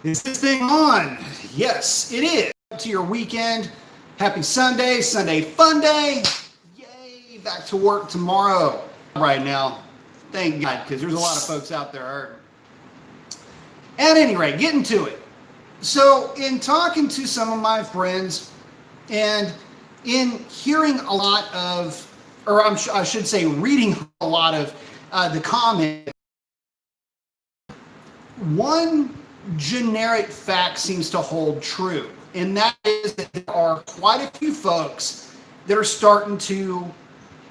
Is this thing on? Yes, it is. To your weekend. Happy Sunday, Sunday fun day. Yay, back to work tomorrow. Right now, thank God, because there's a lot of folks out there hurting. At any rate, getting to it. So, in talking to some of my friends and in hearing a lot of, or I should say, reading a lot of the comments, one generic fact seems to hold true, and that is that there are quite a few folks that are starting to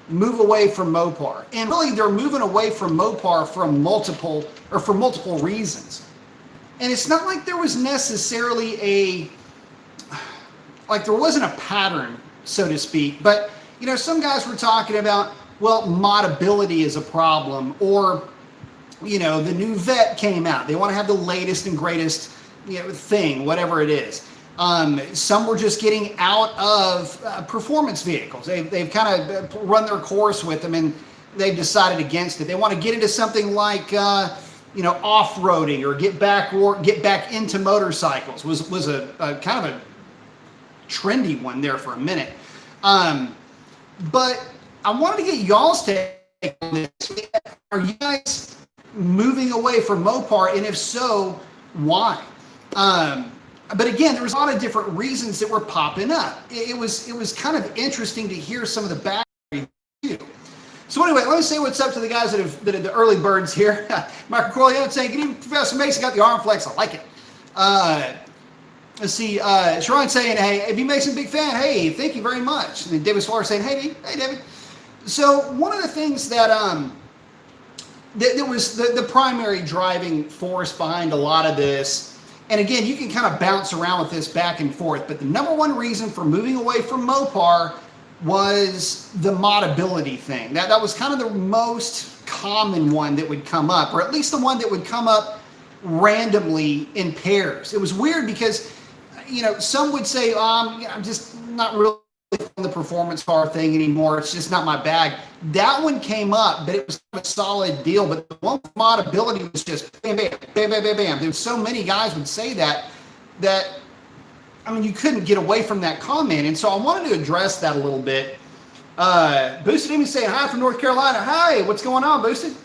move away from Mopar. And really, they're moving away from Mopar for multiple reasons. And it's not like there was necessarily there wasn't a pattern, so to speak, but some guys were talking about, well, modability is a problem, or the new vet came out. They want to have the latest and greatest thing, whatever it is. Some were just getting out of performance vehicles. They've kind of run their course with them and they've decided against it. They want to get into something like off-roading or get back into motorcycles. Was a kind of a trendy one there for a minute. But I wanted to get y'all's take on this. Are you guys moving away from Mopar, and if so, why? But again, there was a lot of different reasons that were popping up. It was kind of interesting to hear some of the background too. So anyway, let me say what's up to the guys that are the early birds here. Michael Corleone saying, "Good evening, Professor Mason. Got the arm flex. I like it." Let's see. Sharon saying, "Hey, if you Mason, big fan. Hey, thank you very much." And then David Suarez saying, "Hey, David." So one of the things that was the primary driving force behind a lot of this. And again, you can kind of bounce around with this back and forth, but the number one reason for moving away from Mopar was the modability thing. That was kind of the most common one that would come up, or at least the one that would come up randomly in pairs. It was weird because, some would say, I'm just not really on the performance car thing anymore. It's just not my bag. That one came up, but it was a solid deal. But the one with modability was just bam, bam, bam, bam, bam, bam. There's so many guys would say that you couldn't get away from that comment. And so I wanted to address that a little bit. Boosted Amy saying hi from North Carolina. Hi, what's going on, Boosted?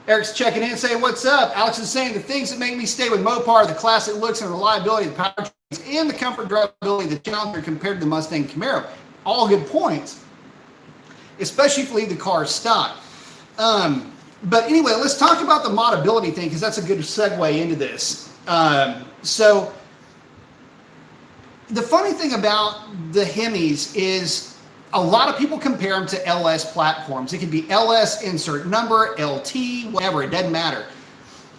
Eric's checking in saying, what's up? Alex is saying the things that make me stay with Mopar, the classic looks and reliability of the powertrains, and the comfort drivability of the Challenger compared to the Mustang Camaro. All good points, especially if you leave the car stock. But anyway, let's talk about the modability thing because that's a good segue into this. So the funny thing about the Hemis is a lot of people compare them to LS platforms. It could be LS insert number, LT, whatever, it doesn't matter.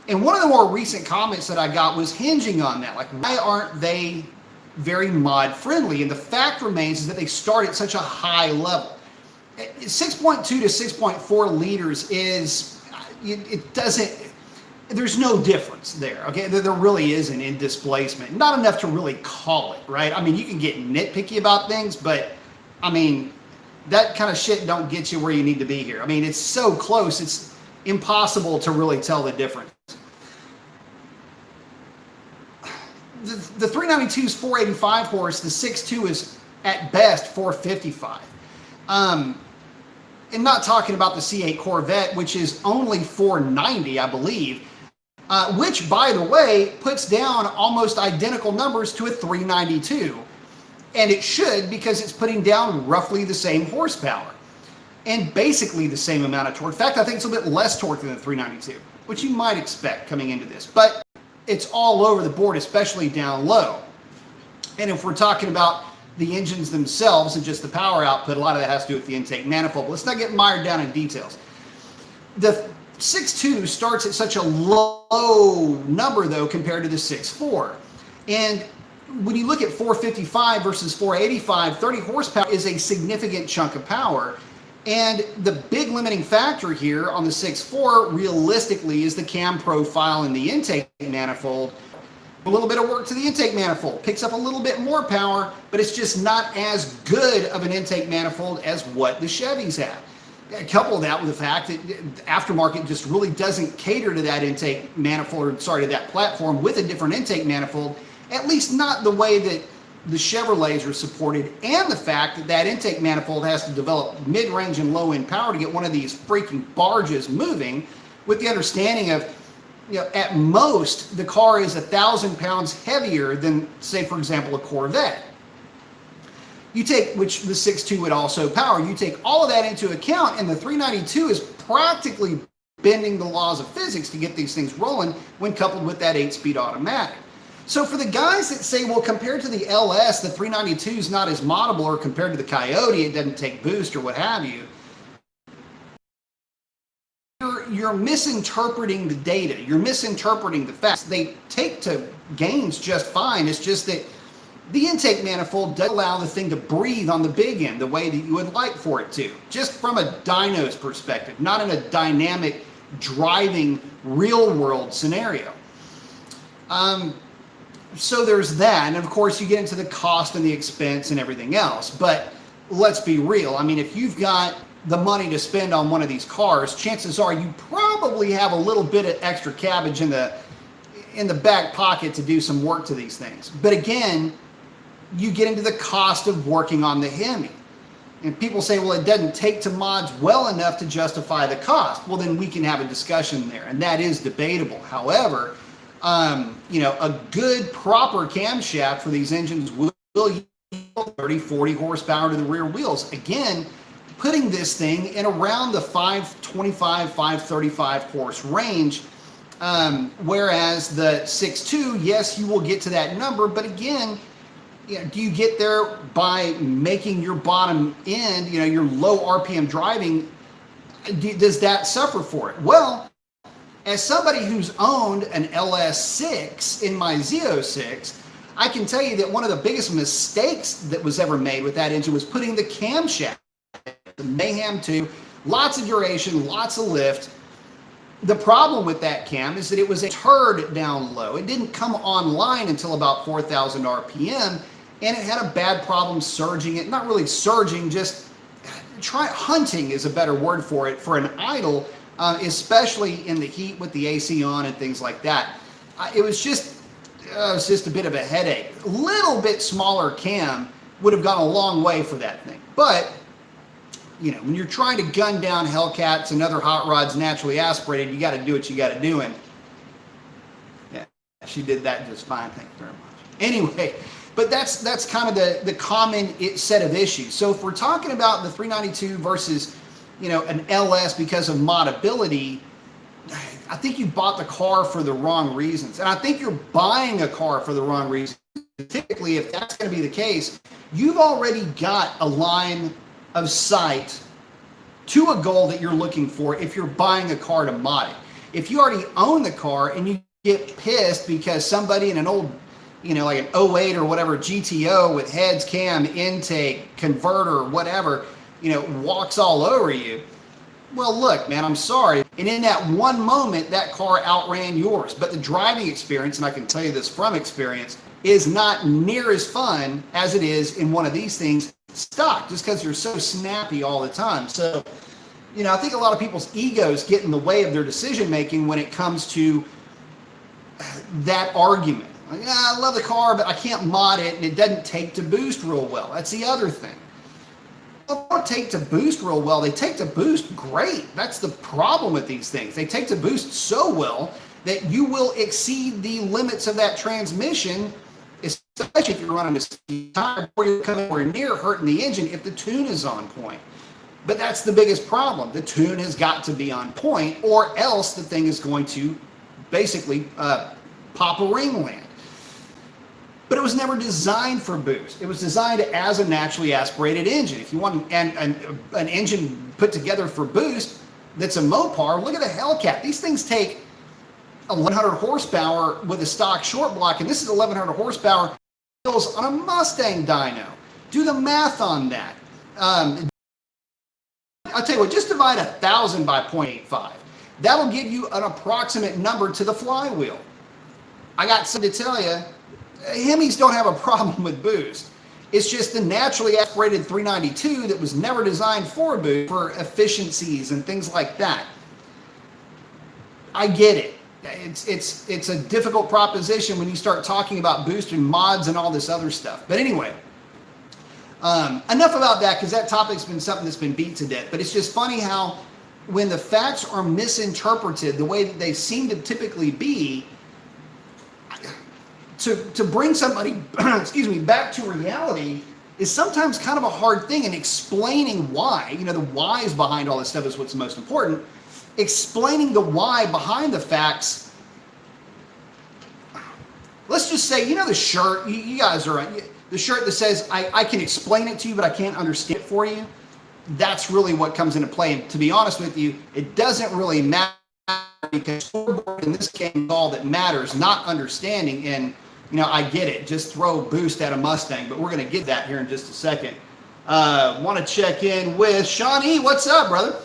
And one of the more recent comments that I got was hinging on that. Like, why aren't they very mod friendly? And the fact remains is that they start at such a high level. 6.2 to 6.4 liters there's no difference there, okay? There really isn't in displacement. Not enough to really call it, right? You can get nitpicky about things, but that kind of shit don't get you where you need to be here. It's so close, it's impossible to really tell the difference. The 392 is 485 horse, the 6.2 is at best 455. And not talking about the C8 Corvette, which is only 490, I believe, which, by the way, puts down almost identical numbers to a 392. And it should, because it's putting down roughly the same horsepower and basically the same amount of torque. In fact, I think it's a little bit less torque than the 392, which you might expect coming into this. But it's all over the board, especially down low. And if we're talking about the engines themselves and just the power output, a lot of that has to do with the intake manifold. But let's not get mired down in details. The 6.2 starts at such a low number, though, compared to the 6.4. And when you look at 455 versus 485, 30 horsepower is a significant chunk of power. And the big limiting factor here on the 6.4 realistically is the cam profile and the intake manifold. A little bit of work to the intake manifold, picks up a little bit more power, but it's just not as good of an intake manifold as what the Chevys have. Couple that with the fact that aftermarket just really doesn't cater to that intake manifold, or sorry, to that platform with a different intake manifold, at least not the way that the Chevrolets are supported, and the fact that that intake manifold has to develop mid-range and low-end power to get one of these freaking barges moving, with the understanding of, you know, at most the car is 1,000 pounds heavier than, say, for example, a Corvette. You take, which the 6.2 would also power, you take all of that into account, and the 392 is practically bending the laws of physics to get these things rolling when coupled with that 8-speed automatic. So for the guys that say, well, compared to the LS, the 392 is not as moddable, or compared to the Coyote, it doesn't take boost or what have you, you're misinterpreting the data. You're misinterpreting the facts. They take to gains just fine. It's just that the intake manifold does allow the thing to breathe on the big end the way that you would like for it to, just from a dyno's perspective, not in a dynamic driving real world scenario. So there's that, and of course you get into the cost and the expense and everything else, but let's be real. I mean, if you've got the money to spend on one of these cars, chances are you probably have a little bit of extra cabbage in the back pocket to do some work to these things. But again, you get into the cost of working on the Hemi. And people say, well, it doesn't take to mods well enough to justify the cost. Well, then we can have a discussion there, and that is debatable. However, you know, a good proper camshaft for these engines will yield 30, 40 horsepower to the rear wheels. Again, putting this thing in around the 525, 535 horse range, whereas the 6.2, yes, you will get to that number, but again, you know, do you get there by making your bottom end, you know, your low RPM driving, does that suffer for it? Well, as somebody who's owned an Ls6 in my Z06, I can tell you that one of the biggest mistakes that was ever made with that engine was putting the camshaft, the Mayhem 2, lots of duration, lots of lift. The problem with that cam is that it was a turd down low. It didn't come online until about 4,000 RPM, and it had a bad problem surging it. Not really surging, just hunting is a better word for it, for an idle, especially in the heat with the AC on and things like that. It was just a bit of a headache. A little bit smaller cam would have gone a long way for that thing. But, you know, when you're trying to gun down Hellcats and other hot rods naturally aspirated, you got to do what you got to do. And yeah, she did that just fine. Thank you very much. Anyway, but that's kind of the common set of issues. So if we're talking about the 392 versus, you know, an LS because of modability, I think you bought the car for the wrong reasons. And I think you're buying a car for the wrong reasons. Typically, if that's going to be the case, you've already got a line of sight to a goal that you're looking for if you're buying a car to mod it. If you already own the car and you get pissed because somebody in an old, you know, like an 08 or whatever GTO with heads, cam, intake, converter, whatever, you know, walks all over you, well, look, man, I'm sorry. And in that one moment, that car outran yours. But the driving experience, and I can tell you this from experience, is not near as fun as it is in one of these things stock, just because you're so snappy all the time. So, you know, I think a lot of people's egos get in the way of their decision making when it comes to that argument. Like, I love the car, but I can't mod it, and it doesn't take to boost real well. That's the other thing. They don't take to boost real well. They take to boost great. That's the problem with these things. They take to boost so well that you will exceed the limits of that transmission, especially if you're running a speed tire or you're coming anywhere near hurting the engine if the tune is on point. But that's the biggest problem. The tune has got to be on point, or else the thing is going to basically pop a ringland. But it was never designed for boost. It was designed as a naturally aspirated engine. If you want an engine put together for boost that's a Mopar, look at a Hellcat. These things take 1,100 horsepower with a stock short block, and this is 1,100 horsepower on a Mustang dyno. Do the math on that. I'll tell you what, just divide 1,000 by 0.85. That'll give you an approximate number to the flywheel. I got something to tell you. Hemis don't have a problem with boost. It's just the naturally aspirated 392 that was never designed for boost for efficiencies and things like that. I get it. It's a difficult proposition when you start talking about boost and mods and all this other stuff. But anyway, enough about that, because that topic's been something that's been beat to death. But it's just funny how when the facts are misinterpreted the way that they seem to typically be, to bring somebody excuse me, back to reality is sometimes kind of a hard thing. And explaining why, the whys behind all this stuff is what's the most important. Explaining the why behind the facts. Let's just say, the shirt, you guys are, the shirt that says, I can explain it to you, but I can't understand it for you. That's really what comes into play. And to be honest with you, it doesn't really matter, because scoreboard in this game is all that matters, not understanding. And, I get it. Just throw boost at a Mustang, but we're going to get that here in just a second. Want to check in with Sean E. What's up, brother?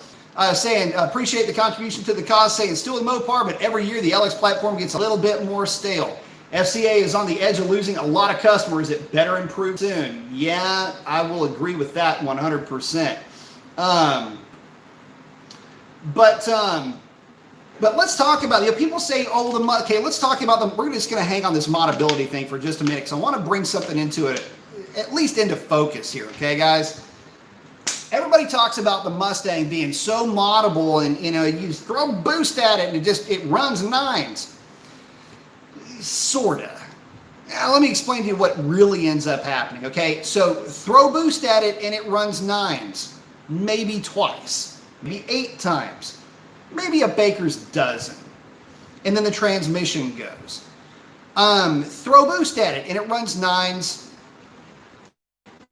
Saying, appreciate the contribution to the cause, saying still with Mopar, but every year the LX platform gets a little bit more stale. FCA is on the edge of losing a lot of customers. It better improve soon. Yeah, I will agree with that 100%. But let's talk about, people say, okay, let's talk about them. We're just going to hang on this modability thing for just a minute, because I want to bring something into it, at least into focus here, okay, guys? Everybody talks about the Mustang being so moddable, and you throw boost at it and it runs nines. Sorta. Now, let me explain to you what really ends up happening, okay? So throw boost at it and it runs nines, maybe twice, maybe 8 times, maybe a baker's dozen, and then the transmission goes. Throw boost at it and it runs nines,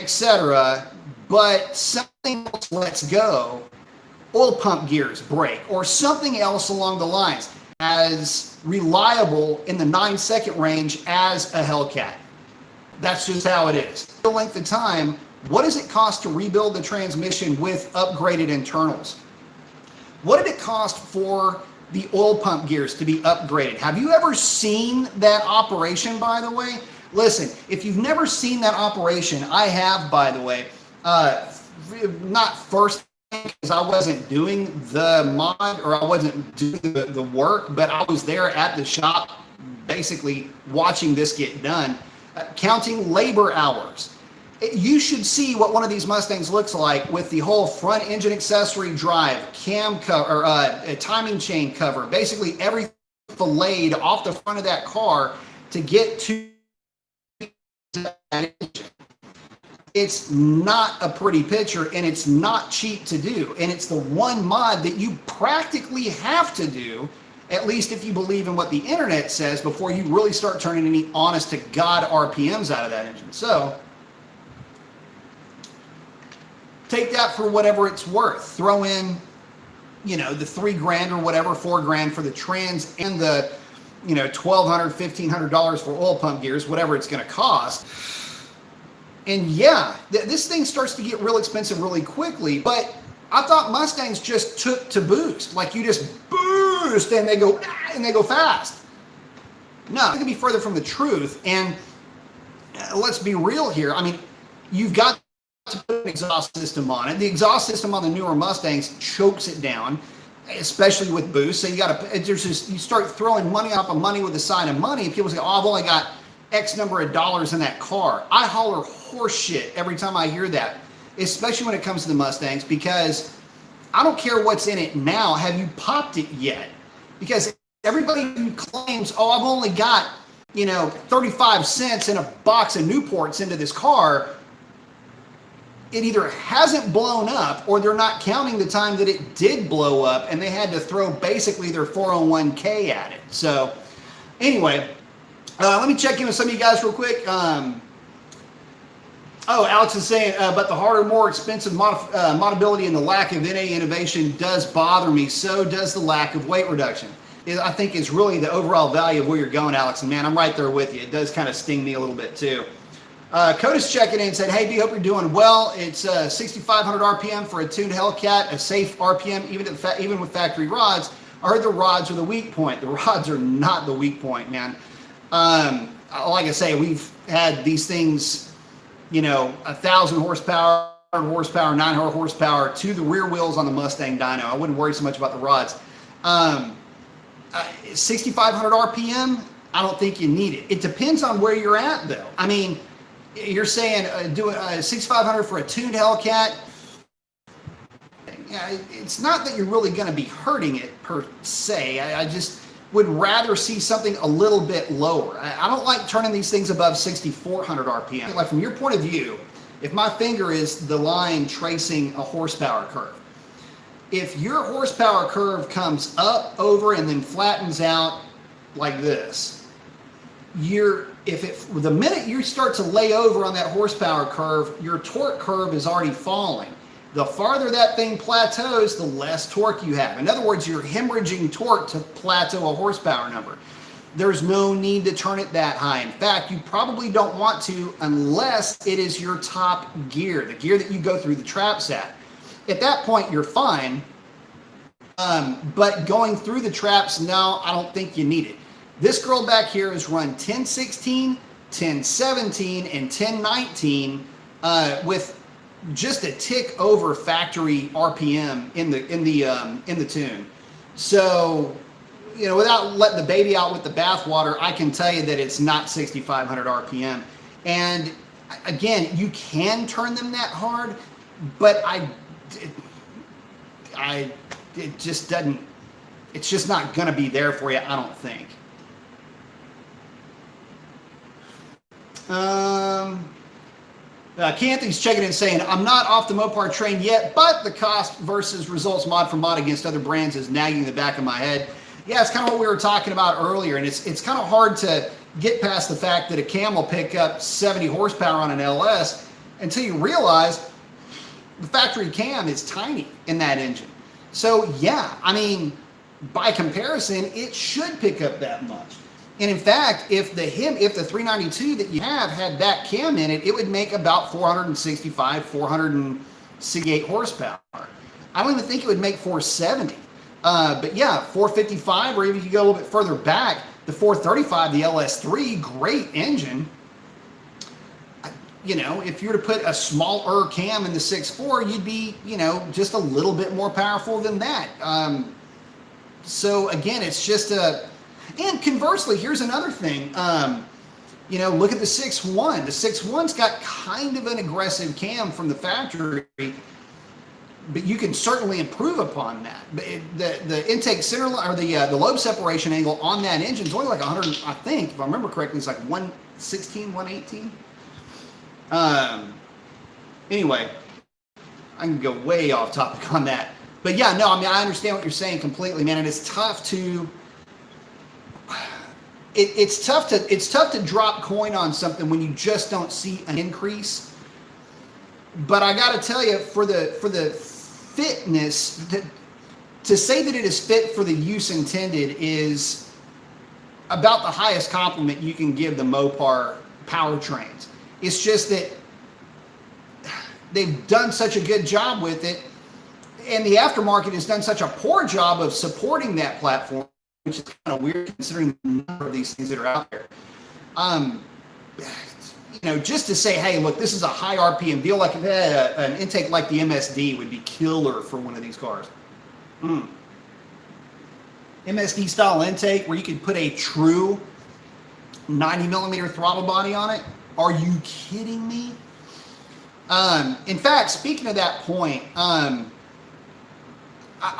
etc. But something else lets go, oil pump gears break, or something else along the lines, as reliable in the 9-second range as a Hellcat. That's just how it is. The length of time, what does it cost to rebuild the transmission with upgraded internals? What did it cost for the oil pump gears to be upgraded? Have you ever seen that operation, by the way? Listen, if you've never seen that operation, I have, by the way. Not first, because I wasn't doing the mod, or I wasn't doing the work, but I was there at the shop basically watching this get done, counting labor hours. You should see what one of these Mustangs looks like with the whole front engine accessory drive, cam cover, a timing chain cover, basically everything filleted off the front of that car to get to that engine. It's not a pretty picture, and it's not cheap to do. And it's the one mod that you practically have to do, at least if you believe in what the internet says, before you really start turning any honest to God RPMs out of that engine. So take that for whatever it's worth. Throw in, the $3,000 or whatever, $4,000 for the trans, and the, $1,200, $1,500 for oil pump gears, whatever it's going to cost. And yeah, this thing starts to get real expensive really quickly. But I thought Mustangs just took to boost. Like, you just boost and they go fast. No, it could be further from the truth. And let's be real here. I mean, you've got to put an exhaust system on it. The exhaust system on the newer Mustangs chokes it down, especially with boost. So you start throwing money off of money with a side of money. And people say, oh, I've only got X number of dollars in that car. I holler horse shit every time I hear that, especially when it comes to the Mustangs, because I don't care what's in it now. Have you popped it yet? Because everybody who claims, oh, I've only got, 35 cents in a box of Newports into this car, it either hasn't blown up, or they're not counting the time that it did blow up and they had to throw basically their 401k at it. So anyway, let me check in with some of you guys real quick. Alex is saying, but the harder, more expensive modability and the lack of NA innovation does bother me. So does the lack of weight reduction. I think is really the overall value of where you're going, Alex. And man, I'm right there with you. It does kind of sting me a little bit too. Coda's checking in and said, hey, D, hope you're doing well. It's 6,500 RPM for a tuned Hellcat, a safe RPM, even with factory rods. I heard the rods are the weak point. The rods are not the weak point, man. Like I say, we've had these things you know, 1,000 horsepower, 900 horsepower to the rear wheels on the Mustang dyno. I wouldn't worry so much about the rods. 6,500 RPM, I don't think you need it. It depends on where you're at, though. I mean, you're saying do 6,500 for a tuned Hellcat. It's not that you're really going to be hurting it per se. I just would rather see something a little bit lower. I don't like turning these things above 6,400 RPM. Like from your point of view, if my finger is the line tracing a horsepower curve, if your horsepower curve comes up, over, and then flattens out like this, the minute you start to lay over on that horsepower curve, your torque curve is already falling. The farther that thing plateaus, the less torque you have. In other words, you're hemorrhaging torque to plateau a horsepower number. There's no need to turn it that high. In fact, you probably don't want to unless it is your top gear, the gear that you go through the traps at. At that point, you're fine. But going through the traps, no, I don't think you need it. This girl back here is run 1016, 1017, and 1019 with just a tick over factory RPM in the tune. So, you know, without letting the baby out with the bathwater, I can tell you that it's not 6,500 RPM. And again, you can turn them that hard, but it just doesn't. It's just not going to be there for you, I don't think. Canthony's checking in saying, I'm not off the Mopar train yet, but the cost versus results mod for mod against other brands is nagging the back of my head. Yeah, it's kind of what we were talking about earlier, and it's kind of hard to get past the fact that a cam will pick up 70 horsepower on an LS until you realize the factory cam is tiny in that engine. So yeah, I mean, by comparison, it should pick up that much. And in fact, if the 392 that you have had that cam in it, it would make about 465, 468 horsepower. I don't even think it would make 470. But yeah, 455, or even if you go a little bit further back, the 435, the LS3, great engine. You know, if you were to put a smaller cam in the 6.4, you'd be, you know, just a little bit more powerful than that. So again, it's just and conversely, here's another thing. You know, look at the 6.1. The 6.1's got kind of an aggressive cam from the factory, but you can certainly improve upon that. The intake center line, or the lobe separation angle on that engine is only like 100, I think, if I remember correctly, it's like 116, 118. Anyway, I can go way off topic on that. But yeah, no, I mean, I understand what you're saying completely, man. And it's tough to, it's tough to drop coin on something when you just don't see an increase. But I got to tell you, for the fitness, to say that it is fit for the use intended is about the highest compliment you can give the Mopar powertrains. It's just that they've done such a good job with it, and the aftermarket has done such a poor job of supporting that platform, which is kind of weird considering the number of these things that are out there. You know, just to say, hey, look, this is a high RPM deal, like if it had an intake like the MSD would be killer for one of these cars. MSD style intake where you could put a true 90 millimeter throttle body on it. Are you kidding me? In fact, speaking of that point, I'll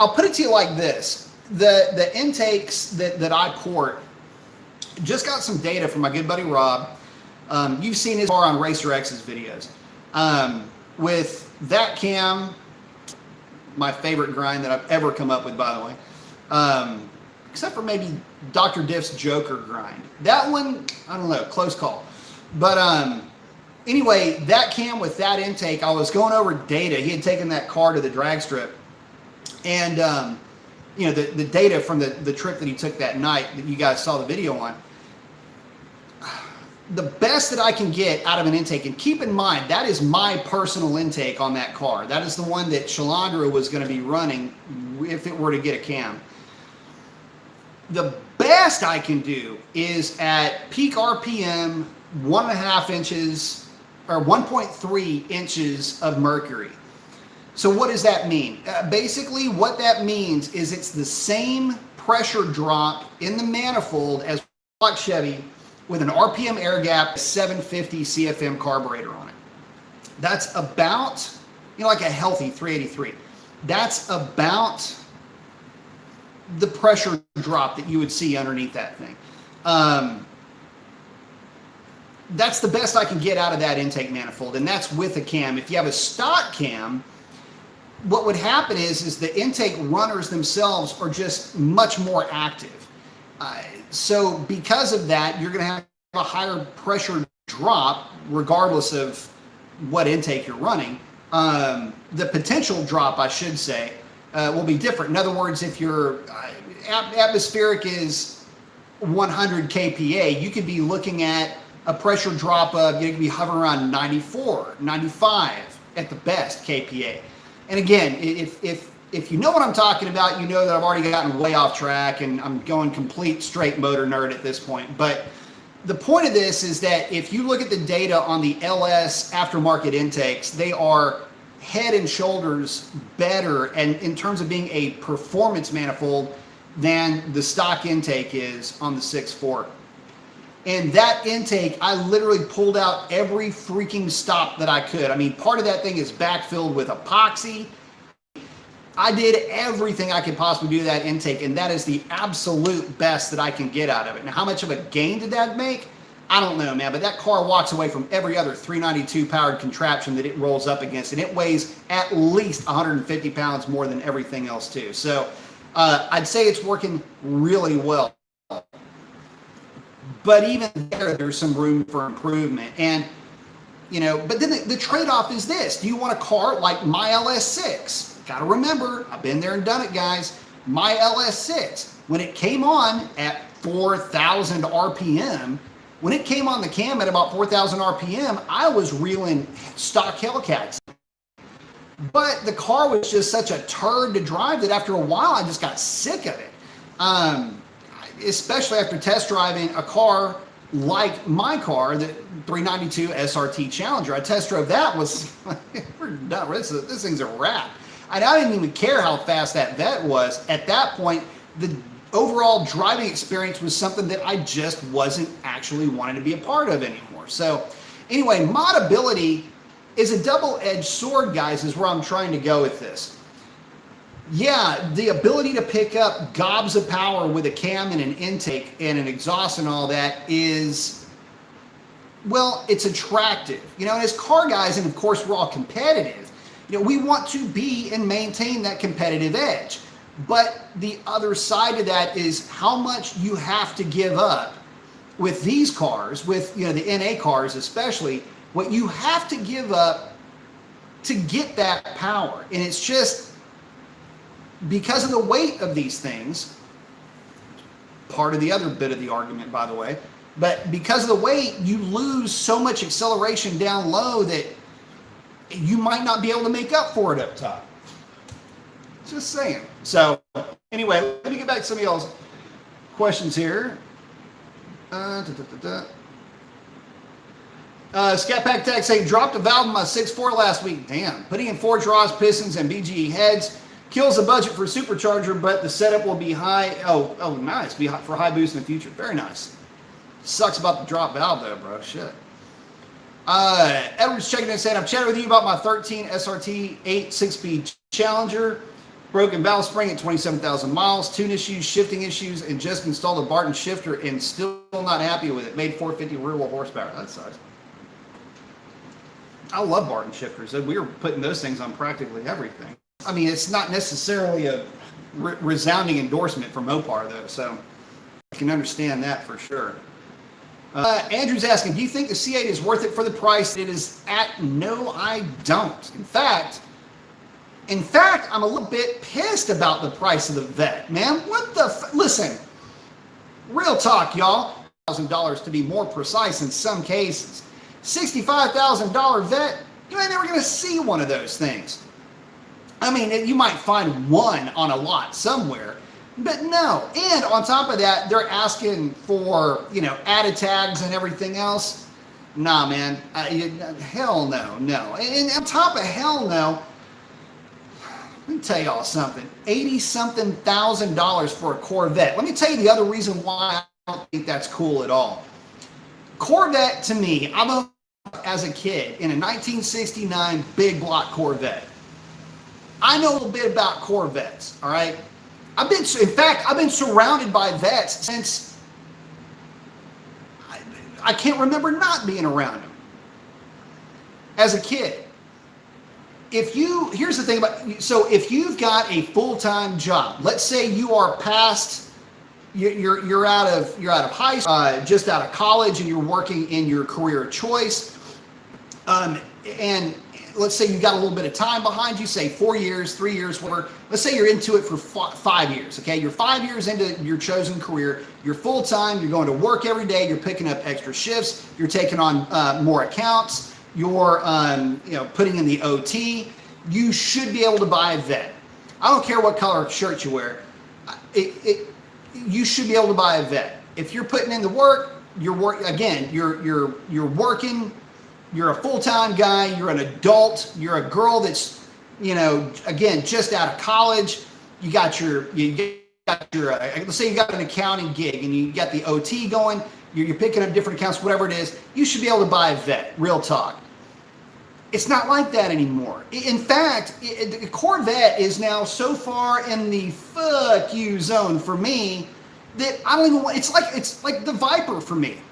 put it to you like this. The intakes that I port, just got some data from my good buddy Rob. You've seen his car on Racer X's videos. With that cam, my favorite grind that I've ever come up with, by the way, except for maybe Dr. Diff's Joker grind. That one, I don't know, close call. But anyway, that cam with that intake, I was going over data. He had taken that car to the drag strip, and you know, the data from the trip that he took that night that you guys saw the video on. The best that I can get out of an intake, and keep in mind, that is my personal intake on that car. That is the one that Shalandra was going to be running if it were to get a cam. The best I can do is at peak RPM, 1.5 inches or 1.3 inches of mercury. So what does that mean? Basically, what that means is it's the same pressure drop in the manifold as Chevy with an RPM air gap, 750 CFM carburetor on it. That's about, like a healthy 383. That's about the pressure drop that you would see underneath that thing. That's the best I can get out of that intake manifold, and that's with a cam. If you have a stock cam, what would happen is the intake runners themselves are just much more active. So because of that, you're going to have a higher pressure drop regardless of what intake you're running. The potential drop, I should say, will be different. In other words, if your atmospheric is 100 kPa, you could be looking at a pressure drop of, you could be hovering around 94, 95 at the best kPa. And again, if you know what I'm talking about, you know that I've already gotten way off track and I'm going complete straight motor nerd at this point. But the point of this is that if you look at the data on the LS aftermarket intakes, they are head and shoulders better and in terms of being a performance manifold than the stock intake is on the 6.4. And that intake, I literally pulled out every freaking stop that I could. I mean, part of that thing is backfilled with epoxy. I did everything I could possibly do to that intake, and that is the absolute best that I can get out of it. Now, how much of a gain did that make? I don't know, man, but that car walks away from every other 392 powered contraption that it rolls up against, and it weighs at least 150 pounds more than everything else too. So I'd say it's working really well. But even there's some room for improvement. And, but then the trade-off is this. Do you want a car like my Ls6? Got to remember, I've been there and done it, guys. My Ls6, when it came on at 4,000 RPM, when it came on the cam at about 4,000 RPM, I was reeling stock Hellcats. But the car was just such a turd to drive that after a while, I just got sick of it. Especially after test driving a car like my car, the 392 SRT Challenger. I test drove that, was we're done. This thing's a wrap. I didn't even care how fast that Vet was. At that point, the overall driving experience was something that I just wasn't actually wanting to be a part of anymore. So anyway, modability is a double-edged sword, guys, is where I'm trying to go with this. Yeah, the ability to pick up gobs of power with a cam and an intake and an exhaust and all that is, well, it's attractive. And as car guys, and of course we're all competitive, we want to be and maintain that competitive edge. But the other side of that is how much you have to give up with these cars, with the NA cars especially, what you have to give up to get that power. And it's just, because of the weight of these things, part of the other bit of the argument, by the way, but because of the weight, you lose so much acceleration down low that you might not be able to make up for it up top. Just saying. So anyway, let me get back to some of y'all's questions here. Scat Pack Tech saying, dropped a valve in my 6.4 last week. Damn. Putting in forged rods, pistons, and BGE heads. Kills the budget for supercharger, but the setup will be high. Oh, nice. Be high for high boost in the future. Very nice. Sucks about the drop valve though, bro. Shit. Edward's checking in saying, I've chatted with you about my 13 SRT 8 6-speed Challenger. Broken valve spring at 27,000 miles. Tune issues, shifting issues, and just installed a Barton shifter and still not happy with it. Made 450 rear wheel horsepower. That sucks. I love Barton shifters. We were putting those things on practically everything. I mean, it's not necessarily a resounding endorsement for Mopar, though, so I can understand that for sure. Andrew's asking, do you think the C8 is worth it for the price it is at? No, I don't. In fact, I'm a little bit pissed about the price of the Vet, man. What the listen, real talk, y'all. $1,000 to be more precise in some cases. $65,000 Vet, you ain't never going to see one of those things. I mean, you might find one on a lot somewhere, but no. And on top of that, they're asking for, added tags and everything else. Nah, man. Hell no, no. And on top of hell no, let me tell y'all something. $80-something thousand for a Corvette. Let me tell you the other reason why I don't think that's cool at all. Corvette, to me, I'm a as a kid in a 1969 big block Corvette. I know a little bit about Corvettes, all right? I've been surrounded by vets since I can't remember not being around them as a kid. Here's the thing about, so if you've got a full-time job, let's say you are past, you're out of high school, just out of college, and you're working in your career of choice, and let's say you've got a little bit of time behind you, say 4 years, 3 years, whatever. Let's say you're into it for 5 years, okay? You're 5 years into your chosen career. You're full-time. You're going to work every day. You're picking up extra shifts. You're taking on more accounts. You're putting in the OT. You should be able to buy a Vet. I don't care what color shirt you wear. You should be able to buy a Vet. If you're putting in the work, you're working. You're a full-time guy, you're an adult, you're a girl that's, again, just out of college, let's say you got an accounting gig and you got the OT going, you're picking up different accounts, whatever it is, you should be able to buy a Vet, real talk. It's not like that anymore. In fact, the Corvette is now so far in the fuck you zone for me that I don't even want, it's like the Viper for me.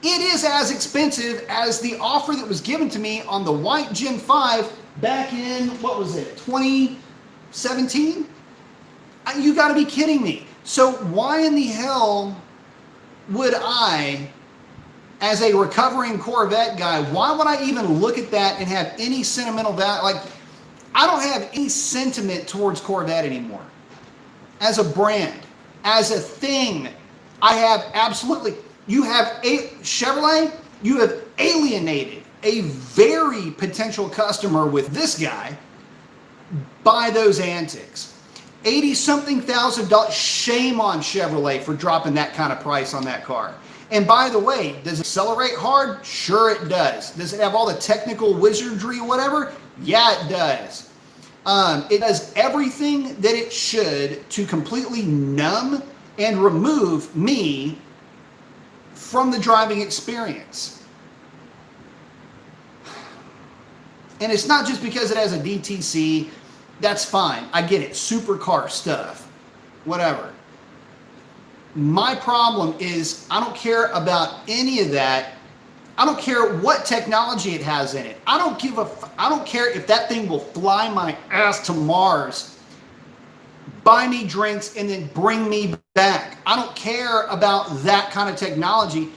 It is as expensive as the offer that was given to me on the white Gen 5 back in, 2017? You gotta be kidding me. So why in the hell would I, as a recovering Corvette guy, why would I even look at that and have any sentimental value? Like, I don't have any sentiment towards Corvette anymore. As a brand, as a thing, I have absolutely... You have Chevrolet, you have alienated a very potential customer with this guy by those antics. $80-something thousand. Shame on Chevrolet for dropping that kind of price on that car. And by the way, does it accelerate hard? Sure it does. Does it have all the technical wizardry, whatever? Yeah, it does. It does everything that it should to completely numb and remove me from the driving experience. And it's not just because it has a DTC. That's fine. I get it. Supercar stuff. Whatever. My problem is I don't care about any of that. I don't care what technology it has in it. I don't care if that thing will fly my ass to Mars, buy me drinks, and then bring me back. I don't care about that kind of technology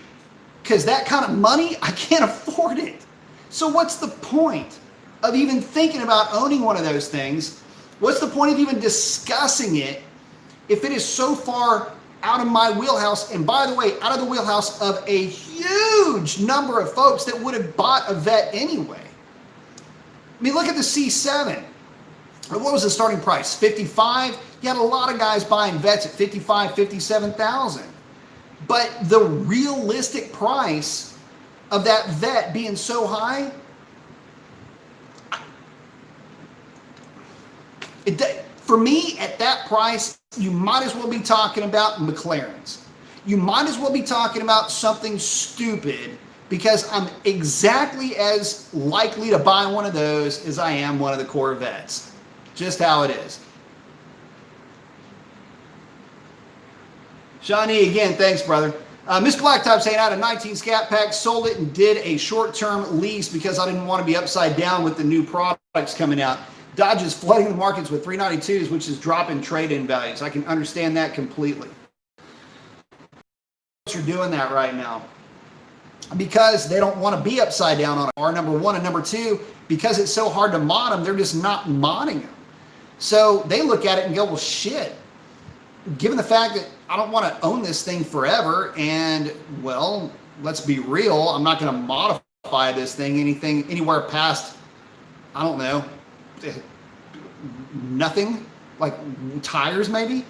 because that kind of money, I can't afford it. So what's the point of even thinking about owning one of those things? What's the point of even discussing it if it is so far out of my wheelhouse? And by the way, out of the wheelhouse of a huge number of folks that would have bought a Vet anyway. I mean, look at the C7. What was the starting price? 55? You had a lot of guys buying Vets at 55, 57,000. But the realistic price of that Vet being so high, for me, at that price, you might as well be talking about McLarens. You might as well be talking about something stupid because I'm exactly as likely to buy one of those as I am one of the Corvettes. Just how it is. Shawnee, again, thanks, brother. Miss Blacktop saying I had a 19 Scat Pack, sold it and did a short-term lease because I didn't want to be upside down with the new products coming out. Dodge is flooding the markets with 392s, which is dropping trade-in values. I can understand that completely. You're doing that right now because they don't want to be upside down on a car, number one, and number two, because it's so hard to mod them, they're just not modding them. So they look at it and go, well, shit, given the fact that I don't want to own this thing forever, and, well, let's be real, I'm not going to modify this thing anywhere past, I don't know, nothing, like tires maybe.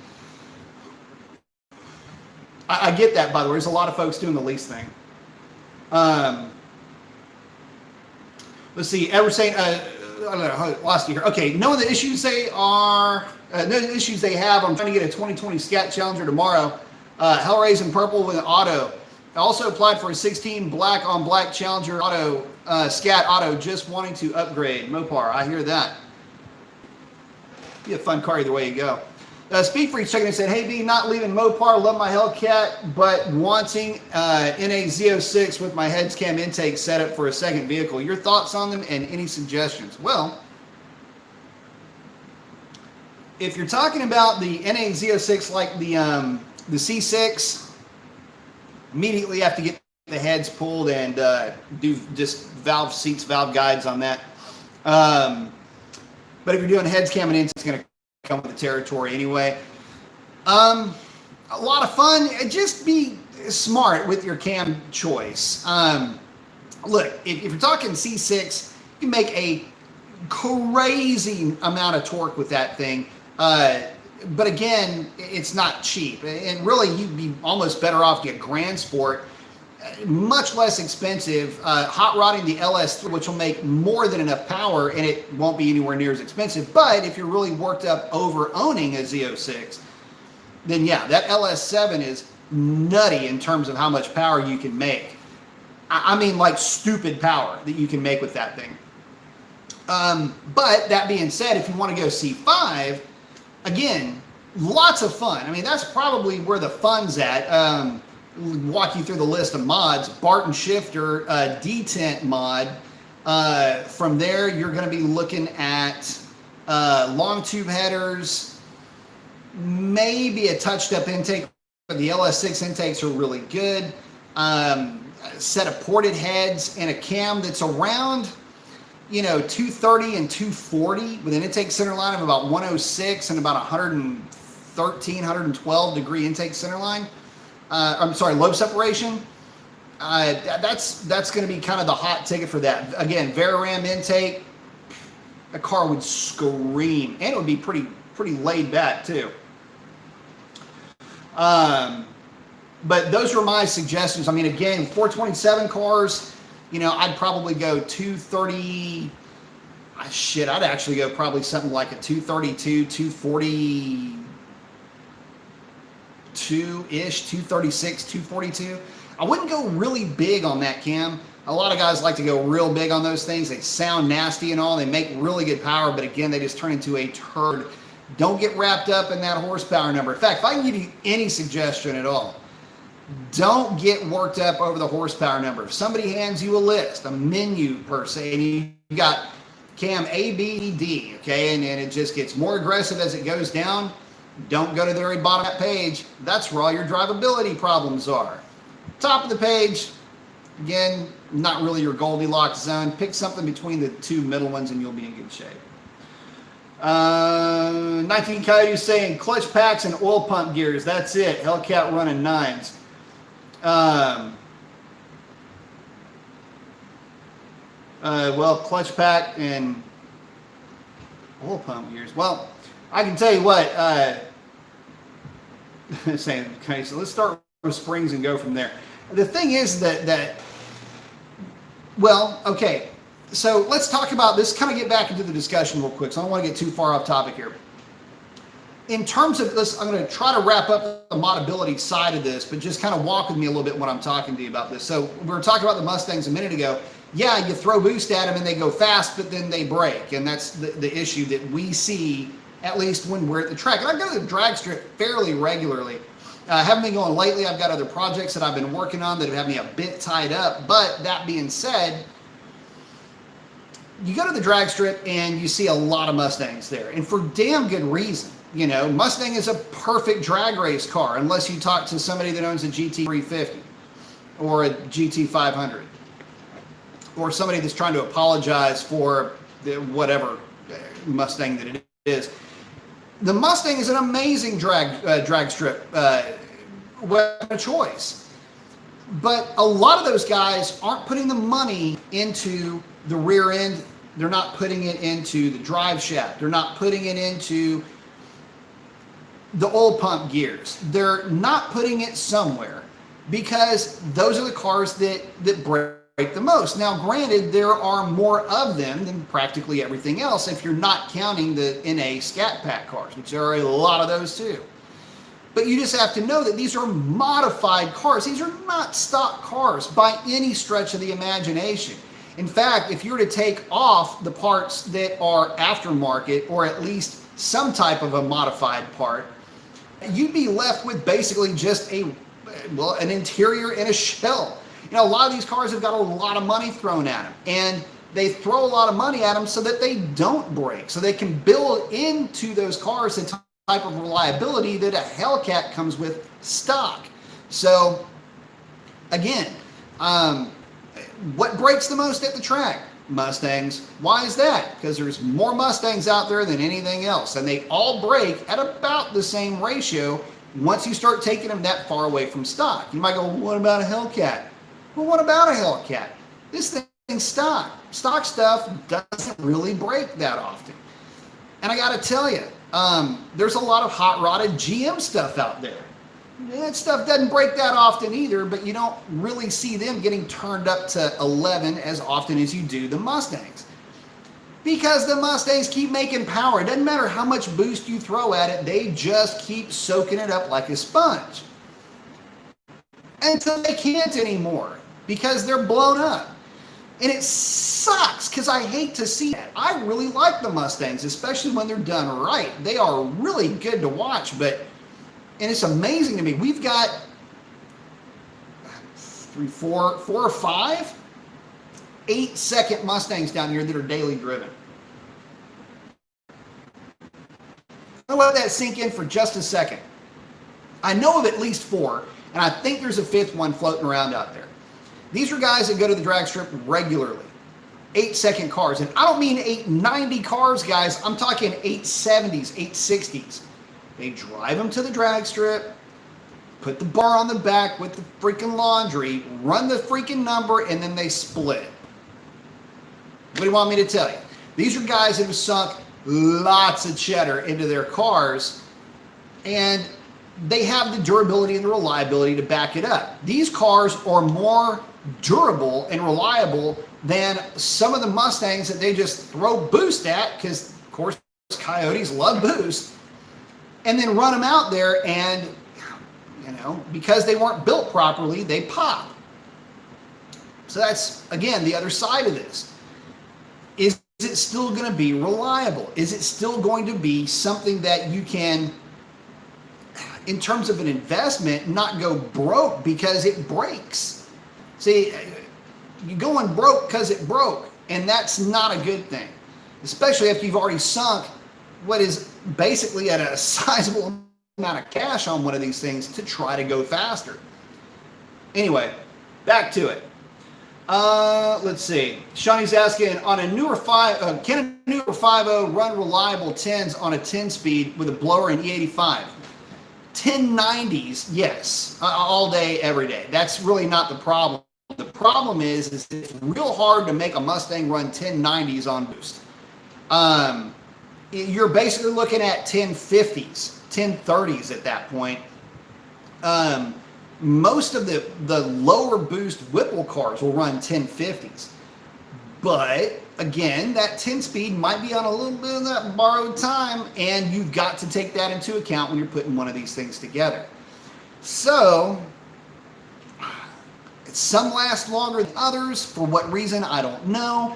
I get that, by the way. There's a lot of folks doing the lease thing. Um, let's see. Ever saying, I don't know, lost you here. Okay, knowing the issues they are, knowing the issues they have, I'm trying to get a 2020 Scat Challenger tomorrow. Hellraising purple with an auto. I also applied for a 16 black on black Challenger auto, Scat auto, just wanting to upgrade. Mopar, I hear that. Be a fun car either way you go. Speed Freak checking in said, hey B, not leaving Mopar, love my Hellcat, but wanting NA Z06 with my heads cam intake set up for a second vehicle. Your thoughts on them and any suggestions? Well, if you're talking about the NA Z06 like the C6, immediately have to get the heads pulled and do just valve seats, valve guides on that. But if you're doing heads cam and intake, it's going to come with the territory anyway. A lot of fun. Just be smart with your cam choice. Look, if you're talking C6, you can make a crazy amount of torque with that thing. But again, it's not cheap. And really, you'd be almost better off to get Grand Sport. Much less expensive, hot rodding the Ls6, which will make more than enough power, and it won't be anywhere near as expensive. But if you're really worked up over owning a Z06, then yeah, that Ls7 is nutty in terms of how much power you can make. I mean, like stupid power that you can make with that thing. But that being said, if you want to go C5, again, lots of fun. I mean, that's probably where the fun's at. Walk you through the list of mods. Barton Shifter, detent mod. From there, you're going to be looking at long tube headers, maybe a touched up intake. The Ls6 intakes are really good. Set of ported heads and a cam that's around, 230 and 240 with an intake center line of about 106 and about 113, 112 degree intake center line. Lobe separation. That's going to be kind of the hot ticket for that. Again, Veraram intake. The car would scream, and it would be pretty laid back too. But those were my suggestions. I mean, again, 427 cars. I'd probably go 230. I'd actually go probably something like a 232, 240. 2-ish, 236, 242. I wouldn't go really big on that cam. A lot of guys like to go real big on those things. They sound nasty and all. They make really good power, but again, they just turn into a turd. Don't get wrapped up in that horsepower number. In fact, if I can give you any suggestion at all, don't get worked up over the horsepower number. If somebody hands you a list, a menu per se, and you got cam A, B, D, okay, and it just gets more aggressive as it goes down, don't go to the very bottom of that page. That's where all your drivability problems are. Top of the page, again, not really your Goldilocks zone. Pick something between the two middle ones and you'll be in good shape. 19 Coyote saying clutch packs and oil pump gears. That's it. Hellcat running 9s. Well, clutch pack and oil pump gears. Well, I can tell you what, saying, okay, so let's start with springs and go from there. The thing is well, okay, so let's talk about this, kind of get back into the discussion real quick, so I don't want to get too far off topic here. In terms of this, I'm going to try to wrap up the modability side of this, but just kind of walk with me a little bit when I'm talking to you about this. So we were talking about the Mustangs a minute ago. Yeah, you throw boost at them and they go fast, but then they break, and that's the issue that we see, at least when we're at the track. And I go to the drag strip fairly regularly. I haven't been going lately. I've got other projects that I've been working on that have had me a bit tied up. But that being said, you go to the drag strip and you see a lot of Mustangs there, and for damn good reason. Mustang is a perfect drag race car unless you talk to somebody that owns a GT350 or a GT500 or somebody that's trying to apologize for whatever Mustang that it is. The Mustang is an amazing drag strip weapon choice, but a lot of those guys aren't putting the money into the rear end. They're not putting it into the drive shaft. They're not putting it into the oil pump gears. They're not putting it somewhere because those are the cars that break the most. Now, granted, there are more of them than practically everything else if you're not counting the NA Scat Pack cars, which there are a lot of those too. But you just have to know that these are modified cars. These are not stock cars by any stretch of the imagination. In fact, if you were to take off the parts that are aftermarket, or at least some type of a modified part, you'd be left with basically just an interior and a shell. You know, a lot of these cars have got a lot of money thrown at them, and they throw a lot of money at them so that they don't break, so they can build into those cars the type of reliability that a Hellcat comes with stock. So again, what breaks the most at the track? Mustangs. Why is that? Because there's more Mustangs out there than anything else, and they all break at about the same ratio once you start taking them that far away from stock. You might go, well, what about a Hellcat? Well, what about a Hellcat? This thing's stock. Stock stuff doesn't really break that often. And I got to tell you, there's a lot of hot-rodded GM stuff out there. That stuff doesn't break that often either, but you don't really see them getting turned up to 11 as often as you do the Mustangs. Because the Mustangs keep making power. It doesn't matter how much boost you throw at it, they just keep soaking it up like a sponge. Until they can't anymore, because they're blown up. And it sucks, because I hate to see that. I really like the Mustangs, especially when they're done right. They are really good to watch, and it's amazing to me. We've got 4 or 5 8-second Mustangs down here that are daily driven. I'll let that sink in for just a second. I know of at least 4, and I think there's a 5th one floating around out there. These are guys that go to the drag strip regularly. 8-second cars. And I don't mean 890 cars, guys. I'm talking 870s, 860s. They drive them to the drag strip, put the bar on the back with the freaking laundry, run the freaking number, and then they split. What do you want me to tell you? These are guys that have sunk lots of cheddar into their cars, and they have the durability and the reliability to back it up. These cars are more durable and reliable than some of the Mustangs that they just throw boost at, because of course coyotes love boost, and then run them out there, and because they weren't built properly, they pop. So that's, again, the other side of this. Is it still going to be reliable? Is it still going to be something that you can, in terms of an investment, not go broke because it breaks? See, you're going broke because it broke, and that's not a good thing, especially after you've already sunk what is basically at a sizable amount of cash on one of these things to try to go faster. Anyway, back to it. Let's see. Shawnee's asking, on a newer can a newer 5.0 run reliable 10s on a 10-speed with a blower and E85? 1090s, yes, all day, every day. That's really not the problem. The problem is it's real hard to make a Mustang run 1090s on boost. You're basically looking at 1050s, 1030s at that point. Most of the lower boost Whipple cars will run 1050s. But again, that 10-speed might be on a little bit of that borrowed time, and you've got to take that into account when you're putting one of these things together. So some last longer than others. For what reason, I don't know.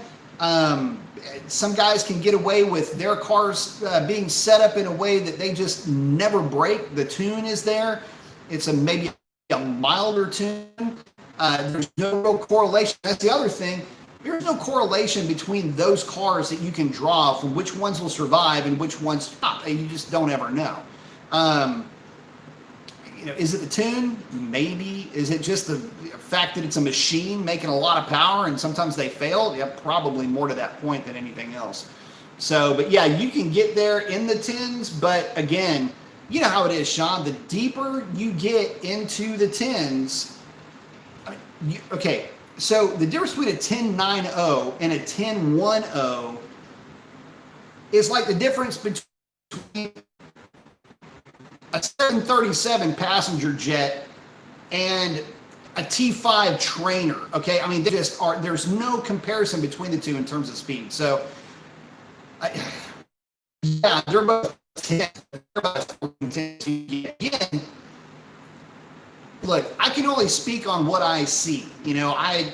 Some guys can get away with their cars being set up in a way that they just never break. The tune is there. It's maybe a milder tune. There's no real correlation. That's the other thing. There's no correlation between those cars that you can draw from which ones will survive and which ones stop. You just don't ever know. Is it the tune? Maybe. Is it just the fact that it's a machine making a lot of power and sometimes they fail? Yeah, probably more to that point than anything else. So, but yeah, you can get there in the 10s, but again, you know how it is, Sean. The deeper you get into the 10s, okay, so the difference between a 10.90 and a 10.10 is like the difference between a 737 passenger jet and a T5 trainer. Okay, I mean, they just are. There's no comparison between the two in terms of speed. So, yeah, they're both 10. They're both 10. Again, look, I can only speak on what I see. You know, I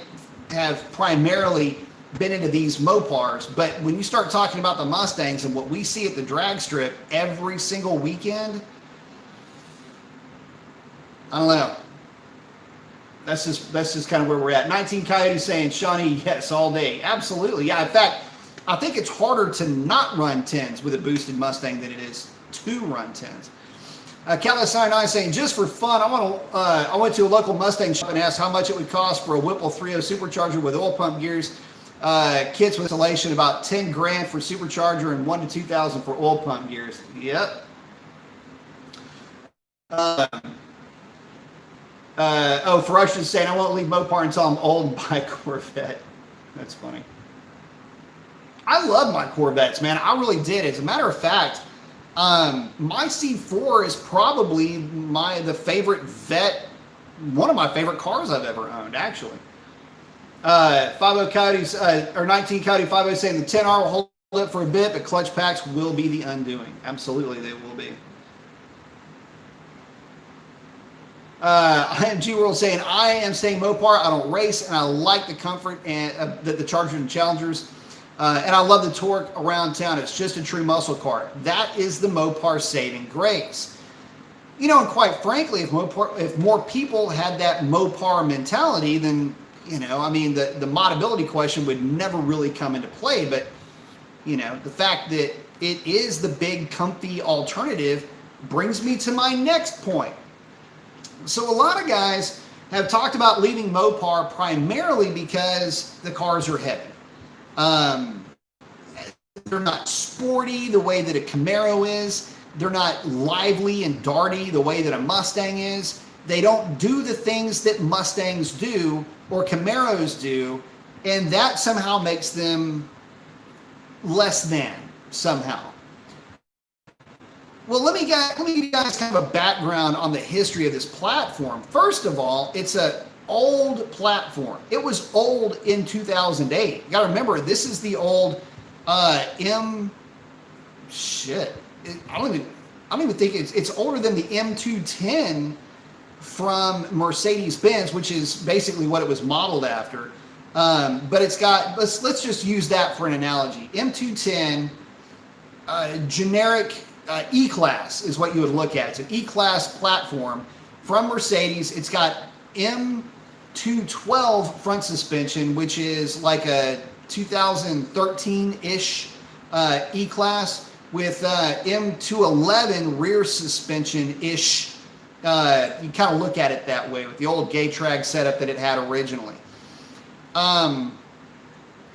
have primarily been into these Mopars, but when you start talking about the Mustangs and what we see at the drag strip every single weekend, I don't know. That's just kind of where we're at. 19 Coyote saying, Shawnee, yes, all day. Absolutely. Yeah, in fact, I think it's harder to not run 10s with a boosted Mustang than it is to run 10s. Kelly99 saying, just for fun, I went to a local Mustang shop and asked how much it would cost for a Whipple 3.0 supercharger with oil pump gears, kits with installation, about 10 grand for supercharger and 1,000 to 2,000 for oil pump gears. Yep. Ferocious is saying, I won't leave Mopar until I'm old and buy a Corvette. That's funny. I love my Corvettes, man. I really did. As a matter of fact, my C4 is probably the favorite vet, one of my favorite cars I've ever owned, actually. 50 Coyotes, or 19 Coyote 50 saying the 10R will hold up for a bit, but clutch packs will be the undoing. Absolutely, they will be. IMG World saying, I am saying Mopar, I don't race, and I like the comfort and the Chargers and Challengers, and I love the torque around town. It's just a true muscle car. That is the Mopar saving grace. You know, and quite frankly, if more people had that Mopar mentality, then, you know, I mean, the modability question would never really come into play. But, you know, the fact that it is the big, comfy alternative brings me to my next point. So a lot of guys have talked about leaving Mopar primarily because the cars are heavy. They're not sporty the way that a Camaro is. They're not lively and darty the way that a Mustang is. They don't do the things that Mustangs do or Camaros do, and that somehow makes them less than somehow. Well, let me give you guys kind of a background on the history of this platform. First of all, it's an old platform. It was old in 2008. You got to remember, this is the old I don't even think it's older than the M210 from Mercedes-Benz, which is basically what it was modeled after. But it's got, let's just use that for an analogy. M210, generic E-Class is what you would look at. It's an E-Class platform from Mercedes. It's got M212 front suspension, which is like a 2013-ish E-Class with M211 rear suspension-ish. You kind of look at it that way with the old Gay-Trag setup that it had originally.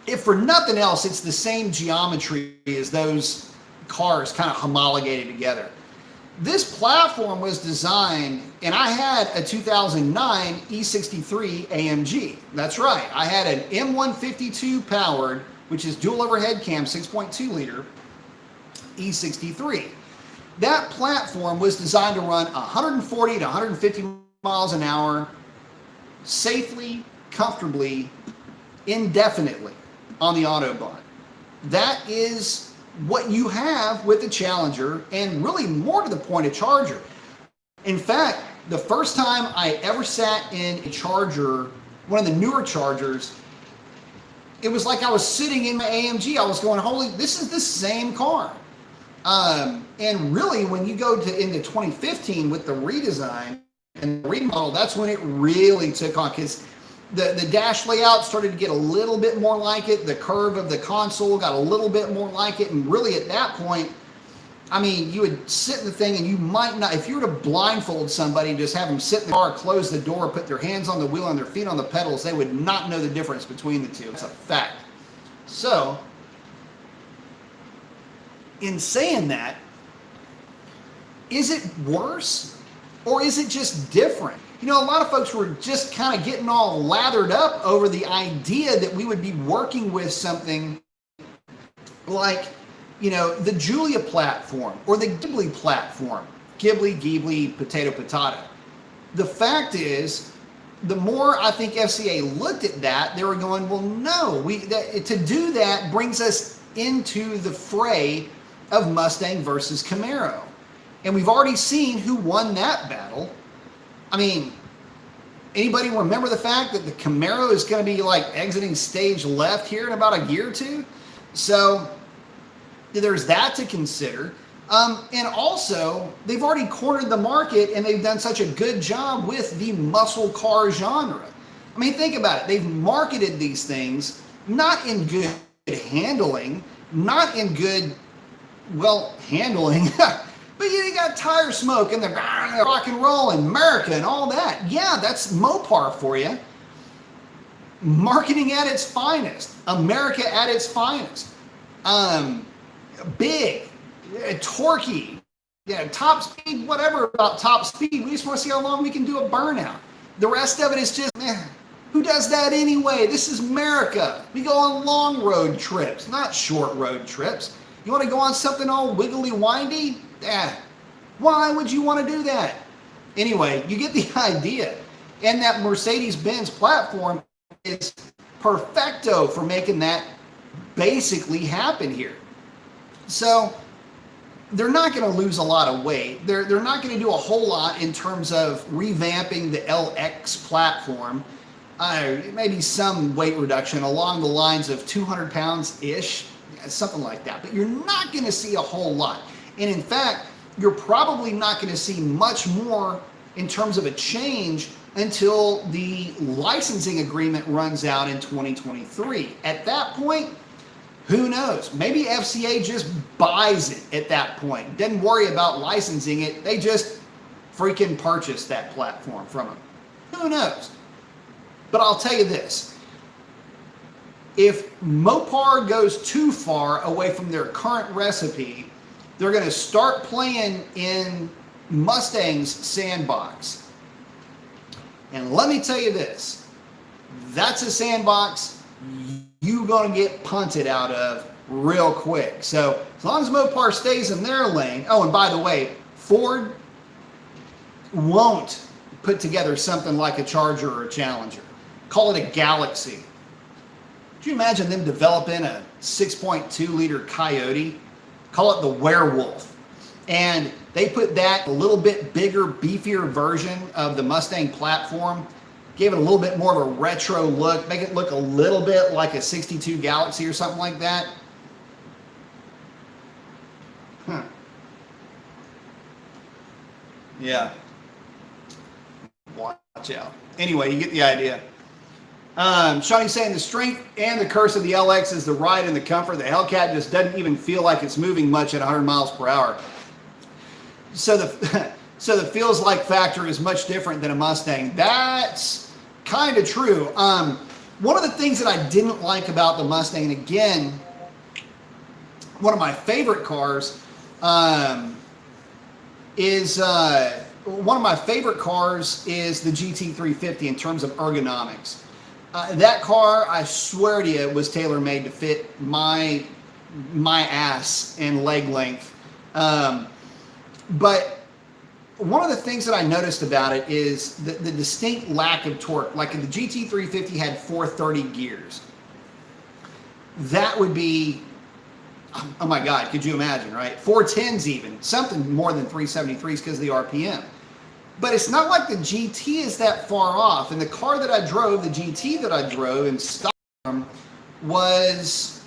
If for nothing else, it's the same geometry as those cars kind of homologated together. This platform was designed, and I had a 2009 E63 AMG. That's right. I had an M152 powered, which is dual overhead cam, 6.2 liter E63. That platform was designed to run 140 to 150 miles an hour safely, comfortably, indefinitely on the Autobahn. That is what you have with the Challenger, and really more to the point, a Charger. In fact, the first time I ever sat in a Charger, one of the newer Chargers, it was like I was sitting in my AMG. I was going, holy, this is the same car. And really, when you go into 2015 with the redesign and the remodel, that's when it really took on, because the dash layout started to get a little bit more like it. The curve of the console got a little bit more like it. And really at that point, I mean, you would sit in the thing and you might not, if you were to blindfold somebody and just have them sit in the car, close the door, put their hands on the wheel and their feet on the pedals, they would not know the difference between the two. It's a fact. So, in saying that, is it worse or is it just different? You know, a lot of folks were just kind of getting all lathered up over the idea that we would be working with something like, you know, the Giulia platform or the Ghibli platform. Ghibli, potato, potato. the fact is, the more I think FCA looked at that, they were going, well, no, to do that brings us into the fray of Mustang versus Camaro. And we've already seen who won that battle. I mean, anybody remember the fact that the Camaro is going to be like exiting stage left here in about a year or two? So there's that to consider. And also, they've already cornered the market, and they've done such a good job with the muscle car genre. I mean, think about it. They've marketed these things not in good handling, not in good, well, handling, but you got tire smoke and the rock and roll and America and all that. Yeah, that's Mopar for you. Marketing at its finest. America at its finest. Big. Torquey, top speed, whatever about top speed. We just want to see how long we can do a burnout. The rest of it is just, who does that anyway? This is America. We go on long road trips, not short road trips. You want to go on something all wiggly windy? Why would you want to do that? Anyway, you get the idea. And that Mercedes-Benz platform is perfecto for making that basically happen here. So they're not going to lose a lot of weight. They're not going to do a whole lot in terms of revamping the L6 platform. Maybe some weight reduction along the lines of 200 pounds-ish, something like that. But you're not going to see a whole lot. And in fact, you're probably not going to see much more in terms of a change until the licensing agreement runs out in 2023. At that point, who knows? Maybe FCA just buys it at that point. Doesn't worry about licensing it. They just freaking purchase that platform from them. Who knows? But I'll tell you this. If Mopar goes too far away from their current recipe, they're going to start playing in Mustang's sandbox. And let me tell you this. That's a sandbox you're going to get punted out of real quick. So as long as Mopar stays in their lane. Oh, and by the way, Ford won't put together something like a Charger or a Challenger. Call it a Galaxy. Could you imagine them developing a 6.2 liter Coyote? Call it the Werewolf. And they put that a little bit bigger, beefier version of the Mustang platform. Gave it a little bit more of a retro look, make it look a little bit like a 62 Galaxy or something like that. Yeah. Watch out. Anyway, you get the idea. Shawnee's saying the strength and the curse of the LX is the ride and the comfort. The Hellcat just doesn't even feel like it's moving much at 100 miles per hour. So the feels like factor is much different than a Mustang. That's kind of true. One of the things that I didn't like about the Mustang, and again, one of my favorite cars is the GT350 in terms of ergonomics. That car, I swear to you, was tailor-made to fit my ass and leg length. But one of the things that I noticed about it is the distinct lack of torque. Like the GT350 had 430 gears. That would be, oh my God, could you imagine, right? 410s even, something more than 373s because of the RPM. But it's not like the GT is that far off. And the car that I drove, the GT that I drove in Stockholm was,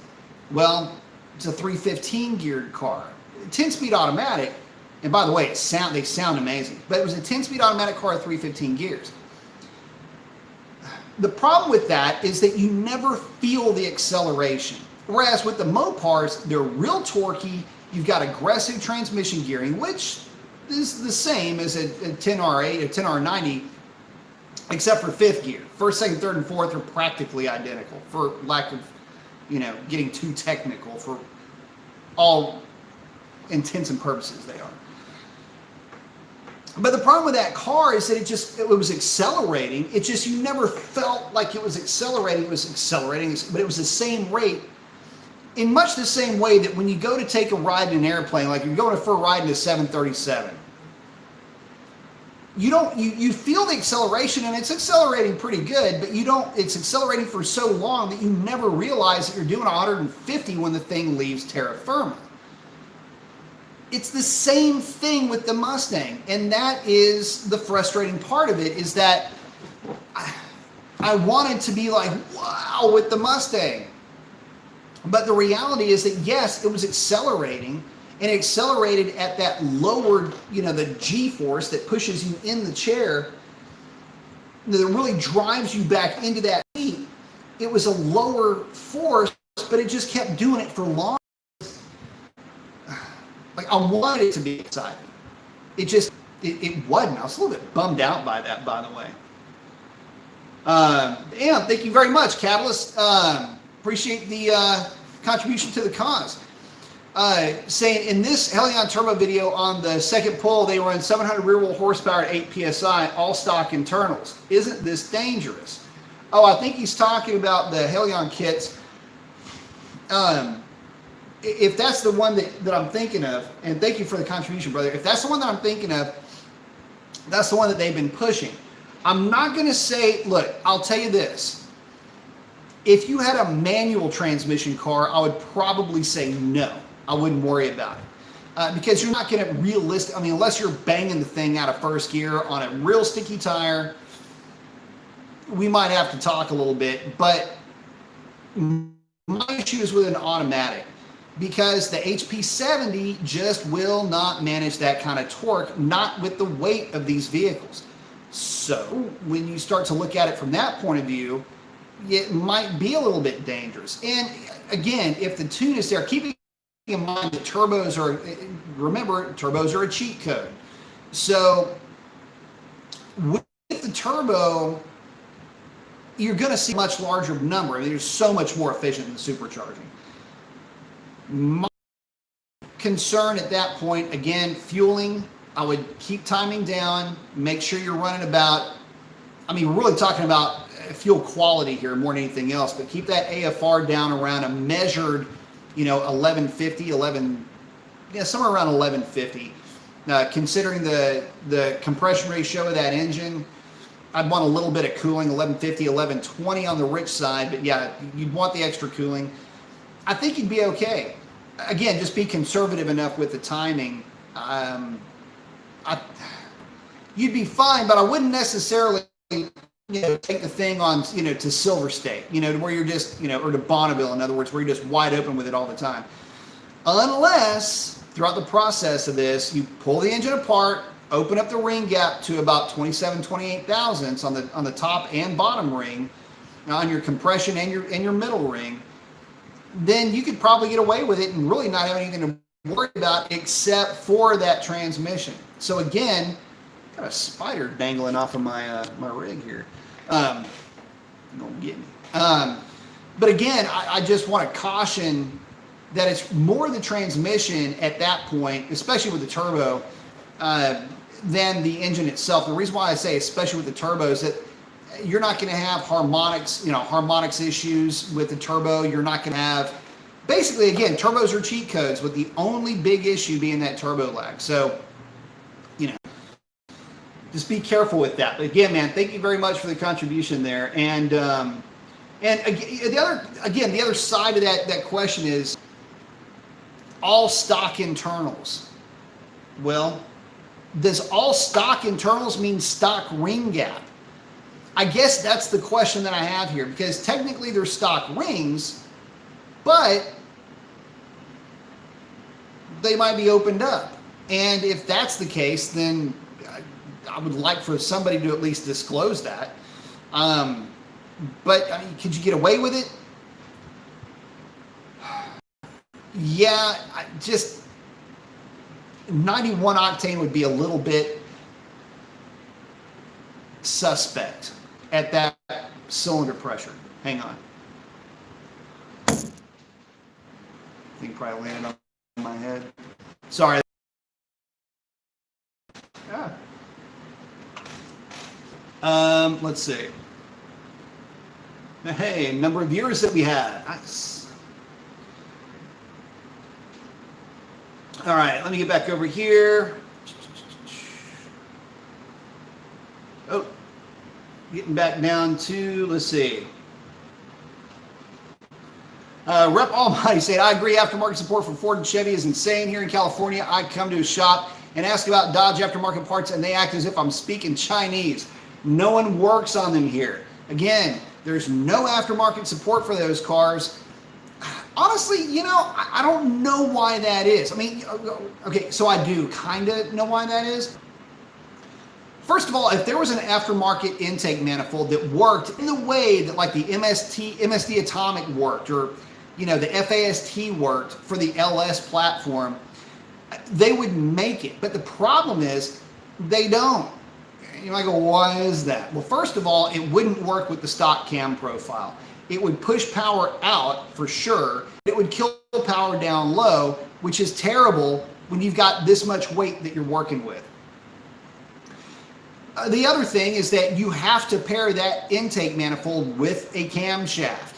well, it's a 315 geared car. 10-speed automatic. And by the way, they sound amazing. But it was a 10-speed automatic car at 315 gears. The problem with that is that you never feel the acceleration. Whereas with the Mopars, they're real torquey. You've got aggressive transmission gearing, which is the same as a 10R8 or 10R90, except for fifth gear. First, second, third, and fourth are practically identical, for lack of, getting too technical. For all intents and purposes, they are. But the problem with that car is that it was accelerating. It just, you never felt like it was accelerating. It was accelerating, but it was the same rate, in much the same way that when you go to take a ride in an airplane, like you're going for a ride in a 737, you feel the acceleration, and it's accelerating pretty good, but it's accelerating for so long that you never realize that you're doing 150 when the thing leaves terra firma. It's the same thing with the Mustang, and that is the frustrating part of it, is that I wanted to be like, wow, with the Mustang. But the reality is that, yes, it was accelerating, and it accelerated at that lower, the G-force that pushes you in the chair, that really drives you back into that seat. It was a lower force, but it just kept doing it for long. Like, I wanted it to be exciting. It wasn't. I was a little bit bummed out by that, by the way. Yeah, thank you very much, Catalyst. Appreciate the contribution to the cause. Saying in this Helion Turbo video on the second pull, they run 700 rear wheel horsepower at 8 psi, all stock internals. Isn't this dangerous? Oh, I think he's talking about the Helion kits. If that's the one that I'm thinking of, and thank you for the contribution, brother. If that's the one that I'm thinking of, that's the one that they've been pushing. I'm not going to say, look, I'll tell you this. If you had a manual transmission car, I would probably say no. I wouldn't worry about it. Because you're not going to unless you're banging the thing out of first gear on a real sticky tire, we might have to talk a little bit. But my issue is with an automatic, because the HP70 just will not manage that kind of torque, not with the weight of these vehicles. So when you start to look at it from that point of view, it might be a little bit dangerous. And again, if the tune is there, keeping in mind that turbos are a cheat code. So with the turbo, you're going to see a much larger number. I mean, there's so much more efficient than supercharging. My concern at that point, again, fueling, I would keep timing down, make sure you're running about, we're really talking about fuel quality here more than anything else, but keep that AFR down around a measured, 1150, somewhere around 1150. Considering the compression ratio of that engine, I'd want a little bit of cooling, 1150, 1120 on the rich side, but yeah, you'd want the extra cooling. I think you'd be okay. Again, just be conservative enough with the timing. You'd be fine, but I wouldn't necessarily, take the thing on, to Silver State, to where you're just, or to Bonneville, in other words, where you're just wide open with it all the time. Unless, throughout the process of this, you pull the engine apart, open up the ring gap to about 27, 28 thousandths on the top and bottom ring, on your compression and your middle ring, then you could probably get away with it and really not have anything to worry about except for that transmission. So again, got a spider dangling off of my rig here. Don't get me. But again, I just want to caution that it's more the transmission at that point, especially with the turbo, than the engine itself. The reason why I say especially with the turbo is that you're not going to have harmonics issues with the turbo. You're not going to have, basically, again, turbos are cheat codes, with the only big issue being that turbo lag. So, just be careful with that. But again, man, thank you very much for the contribution there. And the other side of that question is all stock internals. Well, does all stock internals mean stock ring gap? I guess that's the question that I have here, because technically they're stock rings, but they might be opened up. And if that's the case, then I would like for somebody to at least disclose that. But could you get away with it? Yeah, just 91 octane would be a little bit suspect at that cylinder pressure. Hang on. I think probably landed on my head. Sorry. Yeah. Let's see. Hey, number of viewers that we had. Nice. All right, let me get back over here. Getting back down to, let's see. Rep Almighty said, I agree, aftermarket support for Ford and Chevy is insane. Here in California, I come to a shop and ask about Dodge aftermarket parts, and they act as if I'm speaking Chinese. No one works on them here. Again, there's no aftermarket support for those cars. Honestly, you know, I don't know why that is. I mean, okay, so I do kind of know why that is. First of all, if there was an aftermarket intake manifold that worked in the way that like the MSD Atomic worked, or, you know, the FAST worked for the LS platform, they would make it. But the problem is they don't. You might go, why is that? Well, first of all, it wouldn't work with the stock cam profile. It would push power out for sure. It would kill power down low, which is terrible when you've got this much weight that you're working with. The other thing is that you have to pair that intake manifold with a camshaft.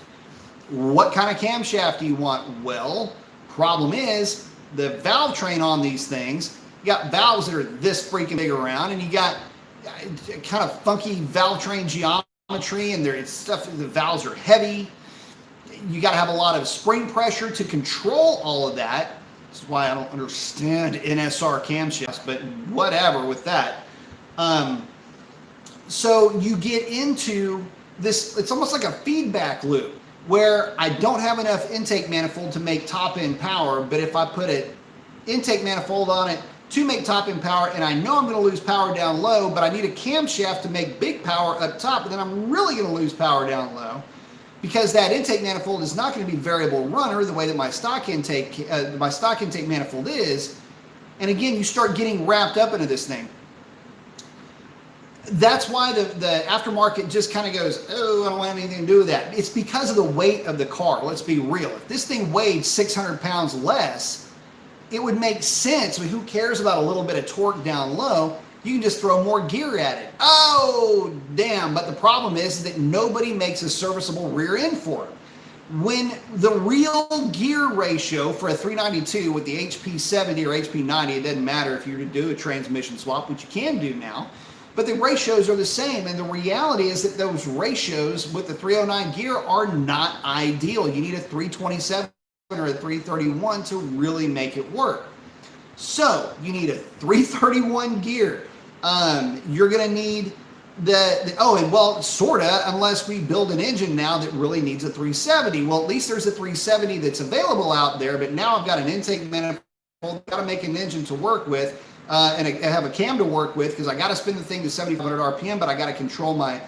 What kind of camshaft do you want? Well, problem is the valve train on these things, you got valves that are this freaking big around, and you got kind of funky valve train geometry, and it's stuff, the valves are heavy. You got to have a lot of spring pressure to control all of that. That's why I don't understand NSR camshafts, but whatever with that. So you get into this, it's almost like a feedback loop where I don't have enough intake manifold to make top end power, but if I put an intake manifold on it to make top end power, and I know I'm going to lose power down low, but I need a camshaft to make big power up top, and then I'm really going to lose power down low because that intake manifold is not going to be variable runner the way that my stock intake manifold is. And again, you start getting wrapped up into this thing. That's why the aftermarket just kind of goes, oh, I don't want anything to do with that. It's because of the weight of the car. Let's be real. If this thing weighed 600 pounds less, it would make sense. I mean, who cares about a little bit of torque down low? You can just throw more gear at it. Oh, damn. But the problem is that nobody makes a serviceable rear end for it. When the real gear ratio for a 392 with the HP 70 or HP 90, it doesn't matter if you're to do a transmission swap, which you can do now, but the ratios are the same. And the reality is that those ratios with the 309 gear are not ideal. You need a 327 or a 331 to really make it work. So you need a 331 gear. You're going to need sorta, unless we build an engine now that really needs a 370. Well, at least there's a 370 that's available out there, but now I've got an intake manifold, got to make an engine to work with, and I have a cam to work with, because I got to spin the thing to 7,500 RPM, but I got to control my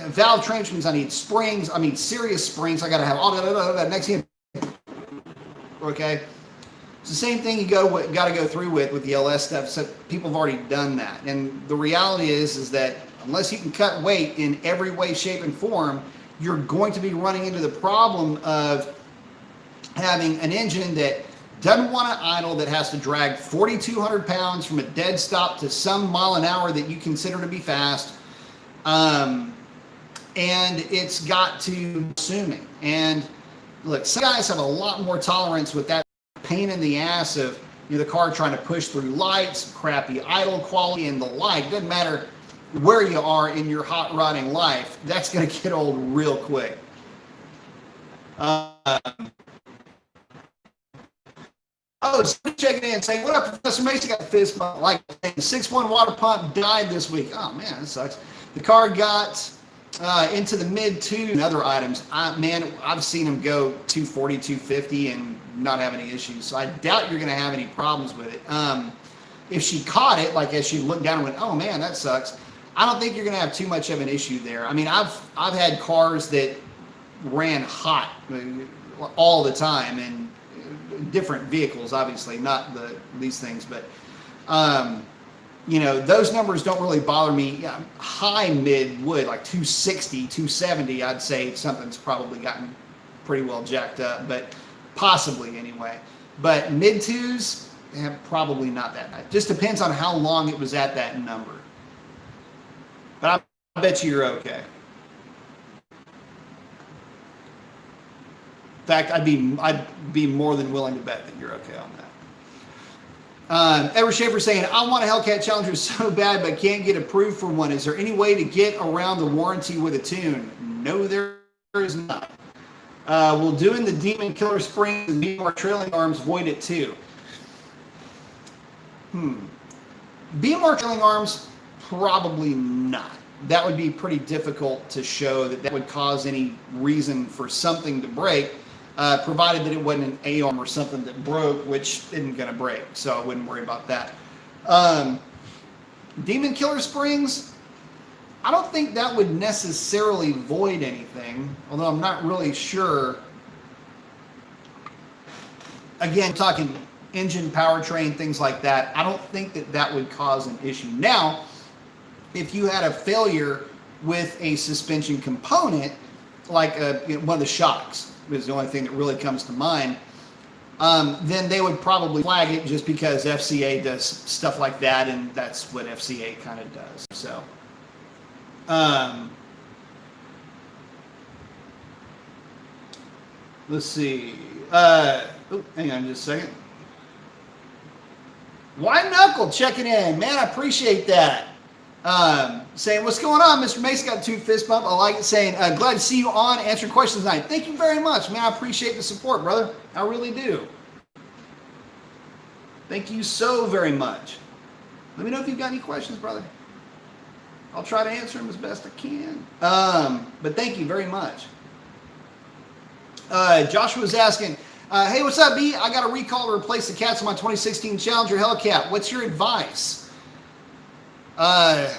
valve train, which means I need springs. I mean, serious springs. I got to have all that next thing. Okay. It's the same thing you got to go through with the LS stuff. So people have already done that. And the reality is that unless you can cut weight in every way, shape, and form, you're going to be running into the problem of having an engine that doesn't want to idle, that has to drag 4,200 pounds from a dead stop to some mile an hour that you consider to be fast. And it's got to assuming. And look, some guys have a lot more tolerance with that pain in the ass of, you know, the car trying to push through lights, crappy idle quality, and the like. Doesn't matter where you are in your hot rodding life, that's going to get old real quick. Somebody checking in saying, what up, Professor Mason? Got the fist bump. Like, the 6.1 water pump died this week. Oh man, that sucks. The car got into the mid two and other items. I've seen them go 240, 250 and not have any issues. So I doubt you're going to have any problems with it. If she caught it, like as she looked down and went, oh man, that sucks, I don't think you're going to have too much of an issue there. I mean, I've had cars that ran hot all the time, and different vehicles, obviously, not these things, but you know, those numbers don't really bother me. Yeah, high mid would, like 260, 270, I'd say something's probably gotten pretty well jacked up, but possibly anyway. But mid twos, probably not that bad. Just depends on how long it was at that number. But I bet you're okay. In fact, I'd be more than willing to bet that you're okay on that. Edward Schaefer saying, I want a Hellcat Challenger so bad, but can't get approved for one. Is there any way to get around the warranty with a tune? No, there is not. Will doing the Demon Killer Springs and BMR trailing arms void it too? BMR trailing arms, probably not. That would be pretty difficult to show that would cause any reason for something to break, provided that it wasn't an A-arm or something that broke, which isn't going to break, so I wouldn't worry about that. Demon Killer Springs, I don't think that would necessarily void anything, although I'm not really sure. Again, talking engine, powertrain, things like that, I don't think that would cause an issue. Now, if you had a failure with a suspension component, like one of the shocks, is the only thing that really comes to mind, then they would probably flag it just because FCA does stuff like that, and that's what FCA kind of does. So, let's see. Hang on just a second. White Knuckle checking in. Man, I appreciate that. Saying, what's going on? Mr. Mace got 2 fist bump. I like it. Saying, glad to see you on, answering questions tonight. Thank you very much, man. I appreciate the support, brother. I really do. Thank you so very much. Let me know if you've got any questions, brother. I'll try to answer them as best I can. But thank you very much. Joshua's asking, hey, what's up, B? I got a recall to replace the cats on my 2016 Challenger Hellcat. What's your advice? How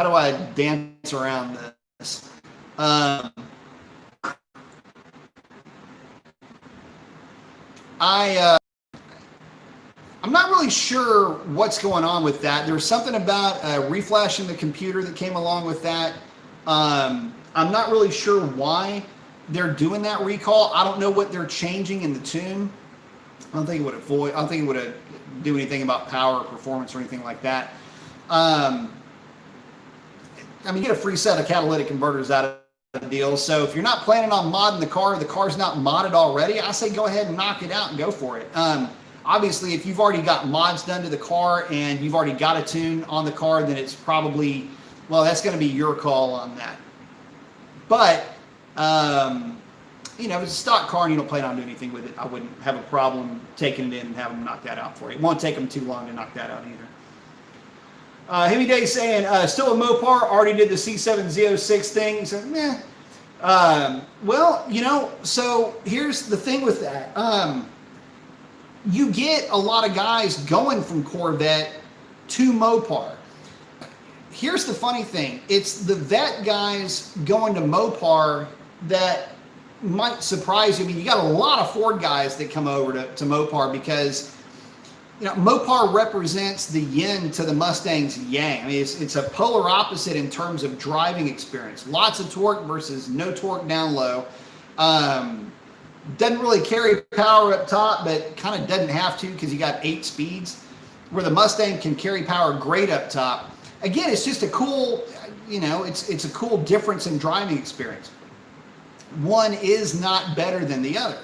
do I dance around this? I'm not really sure what's going on with that. There was something about reflashing the computer that came along with that. I'm not really sure why they're doing that recall. I don't know what they're changing in the tune. I don't think it would avoid. I don't think it would do anything about power or performance or anything like that. I mean, you get a free set of catalytic converters out of the deal. So if you're not planning on modding the car's not modded already, I say go ahead and knock it out and go for it. Obviously, if you've already got mods done to the car and you've already got a tune on the car, then it's probably, well, that's going to be your call on that. But, you know, if it's a stock car and you don't plan on doing anything with it, I wouldn't have a problem taking it in and having them knock that out for you. It won't take them too long to knock that out either. Heavy Day saying, still a Mopar, already did the C7Z06 thing. He said, meh. Well, you know, so here's the thing with that. You get a lot of guys going from Corvette to Mopar. Here's the funny thing. It's the vet guys going to Mopar that might surprise you. I mean, you got a lot of Ford guys that come over to Mopar because, you know, Mopar represents the yin to the Mustang's yang. I mean, it's a polar opposite in terms of driving experience. Lots of torque versus no torque down low. Doesn't really carry power up top, but kind of doesn't have to because you got 8 speeds. Where the Mustang can carry power great up top. Again, it's just a cool, you know, it's a cool difference in driving experience. One is not better than the other.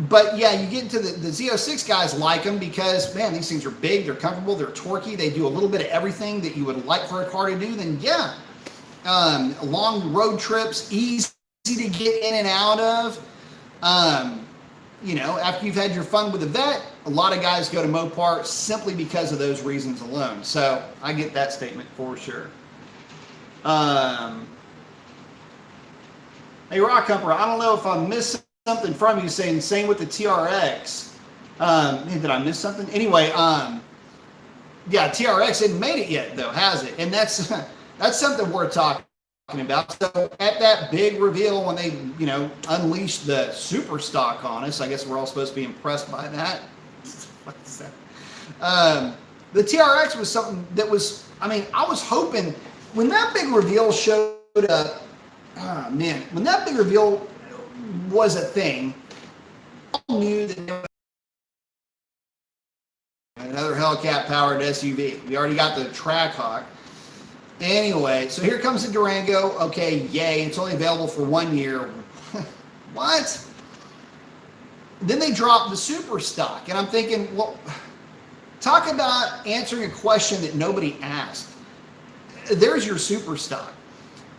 But yeah, you get into the Z06 guys like them because, man, these things are big, they're comfortable, they're torquey, they do a little bit of everything that you would like for a car to do. Then yeah, long road trips, easy to get in and out of. You know, after you've had your fun with the vet, a lot of guys go to Mopar simply because of those reasons alone. So I get that statement for sure. Hey, Rock Humper, I don't know if I missed something from you saying same with the TRX. Did I miss something? Anyway, yeah, TRX hadn't made it yet though, has it? And that's something we're talking about. So at that big reveal when they, you know, unleashed the super stock on us, I guess we're all supposed to be impressed by that. What's that? The TRX was something that was, I mean, I was hoping when that big reveal showed up, oh man, when that big reveal was a thing, I knew that another Hellcat powered SUV. We already got the Trackhawk. Anyway, so here comes the Durango. Okay, yay, it's only available for 1 year. What? Then they dropped the super stock, and I'm thinking, well, talk about answering a question that nobody asked. There's your super stock.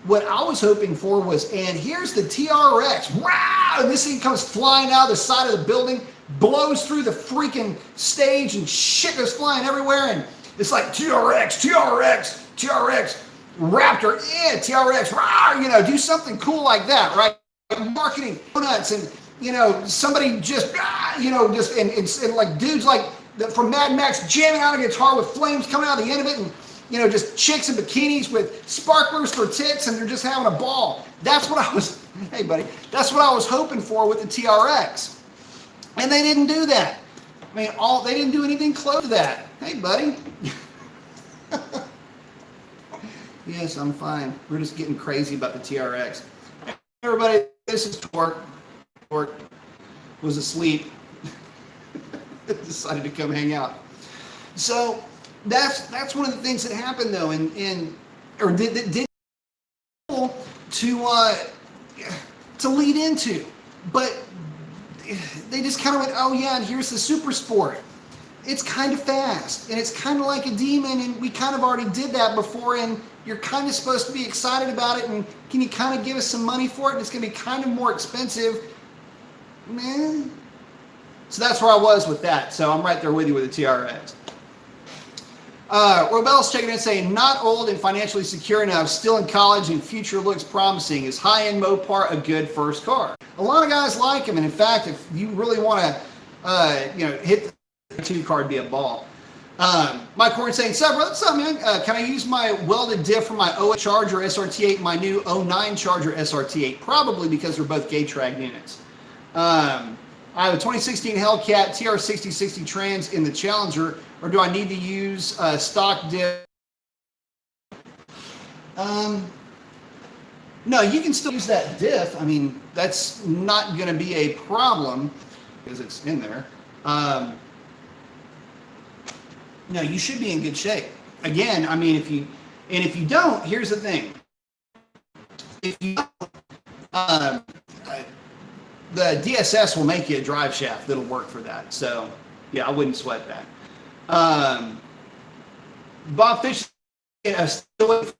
What I was hoping for was, and here's the TRX, wow, and this thing comes flying out of the side of the building, blows through the freaking stage, and shit goes flying everywhere, and it's like TRX, TRX, TRX, Raptor, yeah, TRX, rah, you know, do something cool like that, right? Marketing donuts, and you know, somebody just, just and like dudes like from Mad Max jamming out a guitar with flames coming out of the end of it, and you know, just chicks in bikinis with sparklers for tits, and they're just having a ball. That's what I was, hey buddy, that's what I was hoping for with the TRX, and they didn't do that. I mean, they didn't do anything close to that. Hey buddy. Yes, I'm fine. We're just getting crazy about the TRX. Everybody, this is Torque. Torque was asleep. Decided to come hang out. So that's one of the things that happened though, or did to lead into, but they just kind of went, oh yeah, and here's the Super Sport. It's kind of fast, and it's kind of like a demon, and we kind of already did that before, and you're kind of supposed to be excited about it, and can you kind of give us some money for it? And it's going to be kind of more expensive. Man. So that's where I was with that. So I'm right there with you with the TRX. Robel's checking in saying, not old and financially secure enough, still in college and future looks promising. Is high-end Mopar a good first car? A lot of guys like them, and in fact, if you really want to, hit the 2 car, be a ball. Mike Horn saying, what's up, man? Can I use my welded diff from my 08 Charger SRT8 and my new 09 Charger SRT8? Probably, because they're both gate track units. I have a 2016 Hellcat TR6060 trans in the Challenger, or do I need to use stock diff? No, you can still use that diff. I mean, that's not going to be a problem because it's in there. No, you should be in good shape. Again, I mean, if you don't, here's the thing. If you the DSS will make you a drive shaft that'll work for that. So, yeah, I wouldn't sweat that. Bob Fish, actually,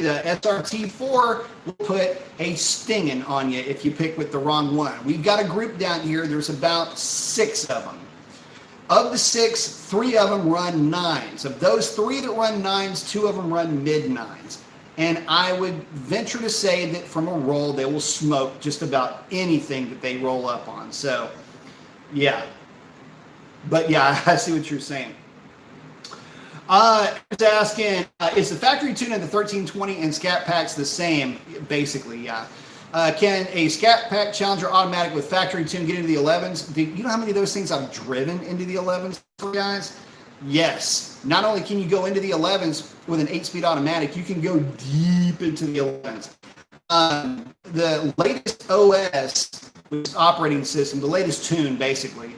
the SRT4 will put a stinging on you if you pick with the wrong one. We've got a group down here. There's about 6 of them. Of the 6, 3 of them run 9s. Of those 3 that run 9s, 2 of them run mid-9s. And I would venture to say that from a roll, they will smoke just about anything that they roll up on. So, yeah. But yeah, I see what you're saying. It's asking, is the factory tune of the 1320 and Scat Packs the same? Basically, yeah. Can a Scat Pack Challenger automatic with factory tune get into the 11s? Do you know how many of those things I've driven into the 11s, guys? Yes. Not only can you go into the 11s with an 8-speed automatic, you can go deep into the 11s. The latest OS, which is operating system, the latest tune, basically,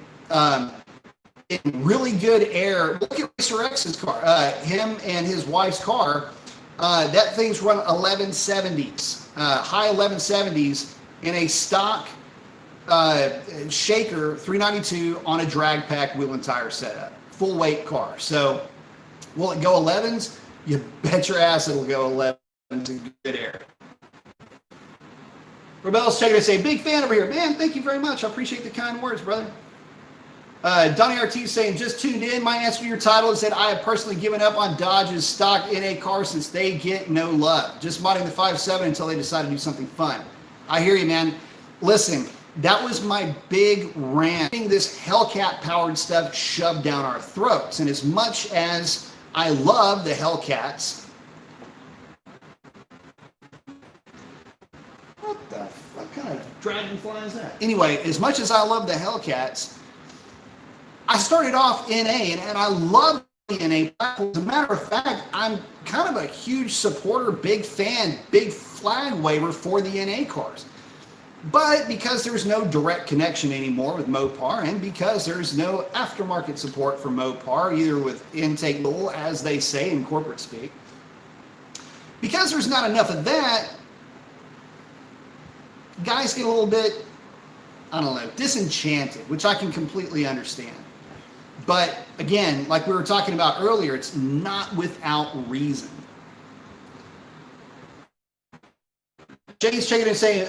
in really good air. Look at Racer X's car. Him and his wife's car. That thing's run 1170s, high 1170s in a stock shaker 392 on a drag pack wheel and tire setup. Full weight car. So will it go 11s? You bet your ass it'll go 11s in good air. Rebel's checking to say, big fan over here. Man, thank you very much. I appreciate the kind words, brother. Donnie RT saying, just tuned in. My answer to your title is that I have personally given up on Dodge's stock NA car since they get no love. Just modding the 5.7 until they decide to do something fun. I hear you, man. Listen, that was my big rant. This Hellcat powered stuff shoved down our throats. And as much as I love the Hellcats, what the fuck kind of dragonfly is that? Anyway, as much as I love the Hellcats, I started off NA, and I love the NA platform. As a matter of fact, I'm kind of a huge supporter, big fan, big flag waver for the NA cars. But because there's no direct connection anymore with Mopar, and because there's no aftermarket support for Mopar, either with intake level, as they say in corporate speak, because there's not enough of that, guys get a little bit I don't know, disenchanted, which I can completely understand. But again, like we were talking about earlier, it's not without reason. Jay's checking in saying,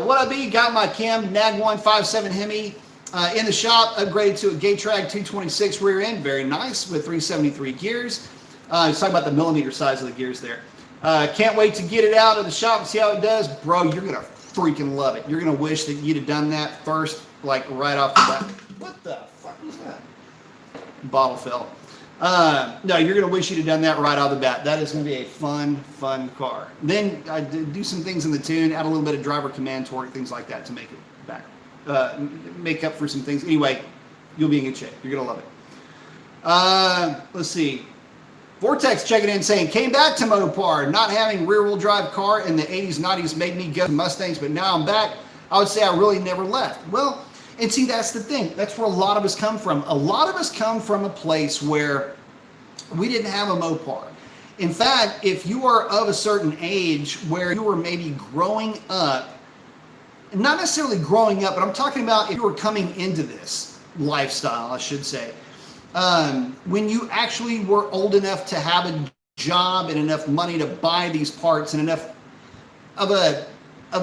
what up, B? Got my Cam Nag 157 Hemi in the shop, upgraded to a Gatrag 226 rear end. Very nice with 373 gears. He's talking about the millimeter size of the gears there. Can't wait to get it out of the shop and see how it does. Bro, you're going to freaking love it. You're going to wish that you'd have done that first, like right off the bat. What the fuck was that? Bottle fell. No, you're going to wish you'd have done that right out of the bat. That is going to be a fun car. Then I do some things in the tune, add a little bit of driver command torque, things like that to make it back, make up for some things. Anyway, you'll be in good shape. You're going to love it. Let's see. Vortex checking in saying, came back to Mopar. Not having rear-wheel drive car in the 80s, 90s made me go to Mustangs, but now I'm back. I would say I really never left. Well, and see, that's the thing. That's where a lot of us come from. A lot of us come from a place where we didn't have a Mopar. In fact, if you are of a certain age where you were maybe growing up, not necessarily growing up, but I'm talking about if you were coming into this lifestyle, I should say, when you actually were old enough to have a job and enough money to buy these parts and enough of a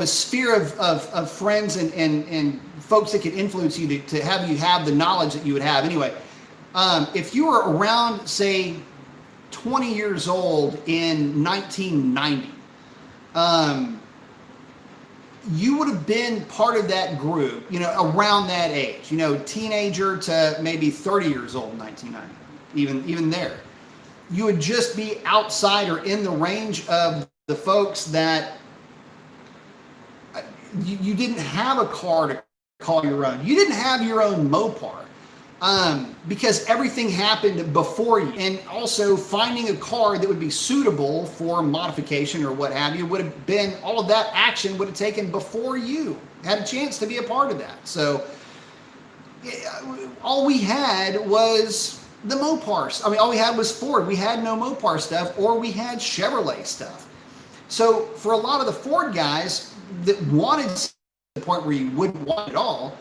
sphere of friends and folks that could influence you to have you have the knowledge that you would have. Anyway, if you were around, say, 20 years old in 1990, you would have been part of that group, you know, around that age, you know, teenager to maybe 30 years old in 1990, even there. You would just be outside or in the range of the folks that you didn't have a car to call your own. You didn't have your own Mopar because everything happened before you. And also finding a car that would be suitable for modification or what have you would have been, all of that action would have taken before you had a chance to be a part of that. So all we had was the Mopars. I mean, all we had was Ford. We had no Mopar stuff, or we had Chevrolet stuff. So for a lot of the Ford guys that wanted to the point where you wouldn't want it all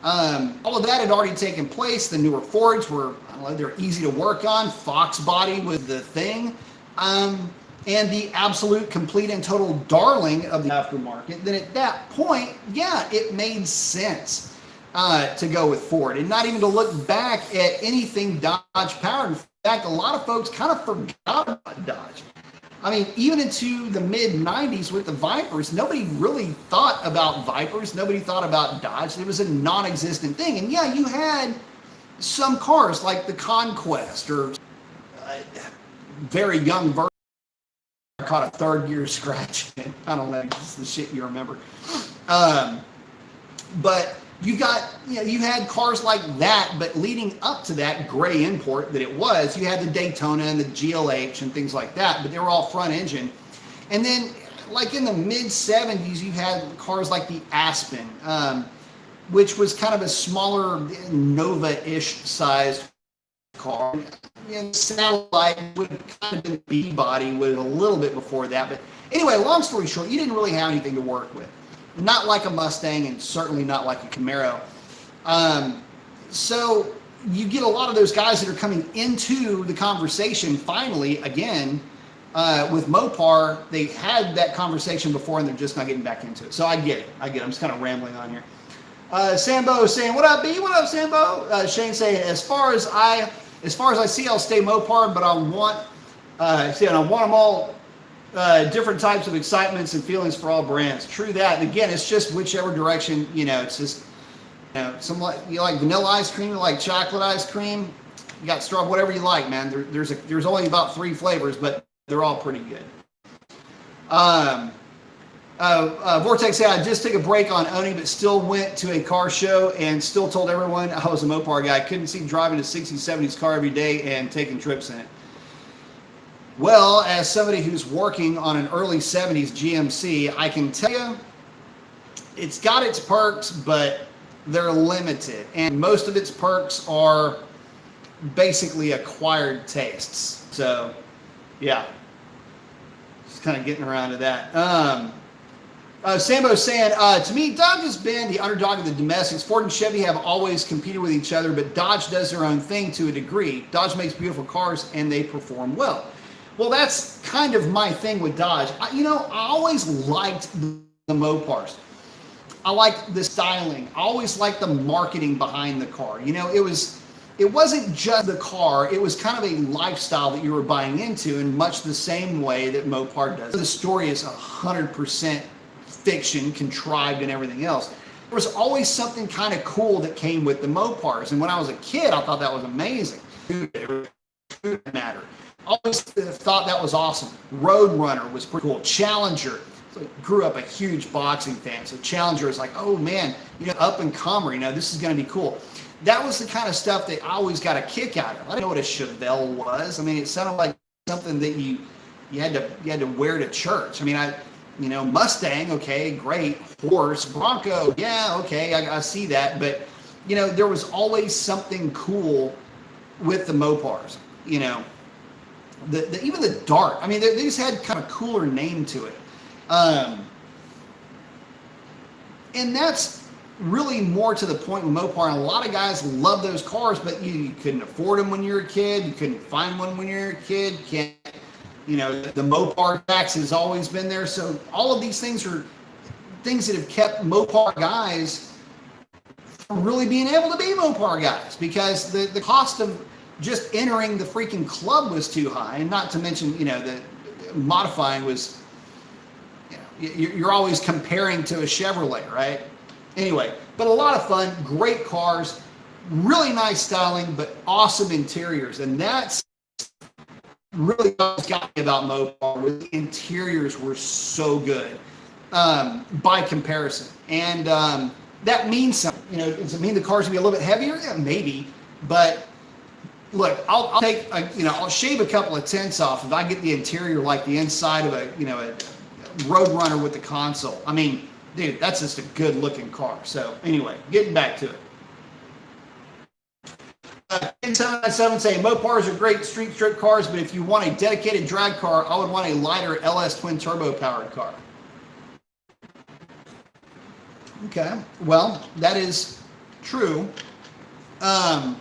of that had already taken place. The newer Fords were, I don't know, they're easy to work on. Fox body was the thing. And the absolute, complete, and total darling of the aftermarket, then at that point, yeah, it made sense to go with Ford and not even to look back at anything Dodge powered. In fact, a lot of folks kind of forgot about Dodge. I mean, even into the mid-90s with the Vipers, nobody really thought about Vipers. Nobody thought about Dodge. It was a non-existent thing. And yeah, you had some cars like the Conquest or very young version. I caught a third gear scratch. I don't know, it's the shit you remember. But you got, you know, you had cars like that, but leading up to that gray import that it was, you had the Daytona and the GLH and things like that, but they were all front engine. And then like in the mid 70s, you had cars like the Aspen, which was kind of a smaller Nova-ish sized car. You know, Satellite would have kind of been B-body with a little bit before that. But anyway, long story short, you didn't really have anything to work with. Not like a Mustang and certainly not like a Camaro. So you get a lot of those guys that are coming into the conversation finally, again, with Mopar. They had that conversation before and they're just not getting back into it. So I get it. I'm just kind of rambling on here. Sambo saying, what up, B? What up, Sambo? Shane saying, as far as I see, I'll stay Mopar, but I want them all. Different types of excitements and feelings for all brands. True that. And again, it's just whichever direction, you know, it's just, you know, you like vanilla ice cream, you like chocolate ice cream, you got straw, whatever you like, man. There's only about 3 flavors, but they're all pretty good. Vortex said, I just took a break on owning, but still went to a car show and still told everyone I was a Mopar guy. I couldn't see driving a 60s, 70s car every day and taking trips in it. Well, as somebody who's working on an early 70s GMC, I can tell you it's got its perks, but they're limited. And most of its perks are basically acquired tastes. So, yeah, just kind of getting around to that. Sambo's saying, to me, Dodge has been the underdog of the domestics. Ford and Chevy have always competed with each other, but Dodge does their own thing to a degree. Dodge makes beautiful cars and they perform well. Well, that's kind of my thing with Dodge. I always liked the Mopars. I liked the styling. I always liked the marketing behind the car. It wasn't just the car, it was kind of a lifestyle that you were buying into in much the same way that Mopar does. The story is 100% fiction, contrived, and everything else. There was always something kind of cool that came with the Mopars, and when I was a kid, I thought that was amazing. It didn't matter. I always thought that was awesome. Roadrunner was pretty cool. Challenger. So I grew up a huge boxing fan, so Challenger is like, oh man, up and comer, this is going to be cool. That was the kind of stuff that I always got a kick out of. I didn't know what a Chevelle was. I mean, it sounded like something that you had to wear to church. I mean, Mustang, okay, great. Horse, Bronco, yeah, okay, I see that. But there was always something cool with the Mopars. Even the Dart. I mean, they just had kind of cooler name to it. And that's really more to the point with Mopar, and a lot of guys love those cars, but you couldn't afford them when you were a kid. You couldn't find one when you were a kid. The Mopar tax has always been there. So all of these things are things that have kept Mopar guys from really being able to be Mopar guys, because the cost of just entering the freaking club was too high, and not to mention, the modifying was, you're always comparing to a Chevrolet, right? Anyway, but a lot of fun, great cars, really nice styling, but awesome interiors. And that's really what got me about Mopar, was the interiors were so good by comparison. And that means something. Does it mean the cars will be a little bit heavier? Yeah, maybe. But look, I'll take, I'll shave a couple of tenths off if I get the interior like the inside of a Roadrunner with the console. I mean, dude, that's just a good looking car. So anyway, getting back to it. 797 saying Mopars are great street strip cars, but if you want a dedicated drag car, I would want a lighter LS twin turbo powered car. Okay, well, that is true. But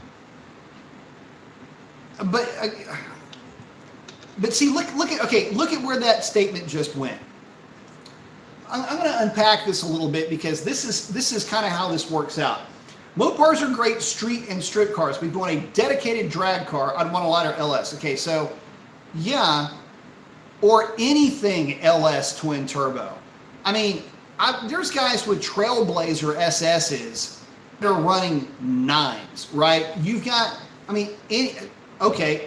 see, look at where that statement just went. I'm going to unpack this a little bit, because this is kind of how this works out. Mopars are great street and strip cars. We want a dedicated drag car. I'd want a lighter LS. Okay, so yeah, or anything LS twin turbo. I mean, there's guys with Trailblazer SSs that are running 9s, right? You've got,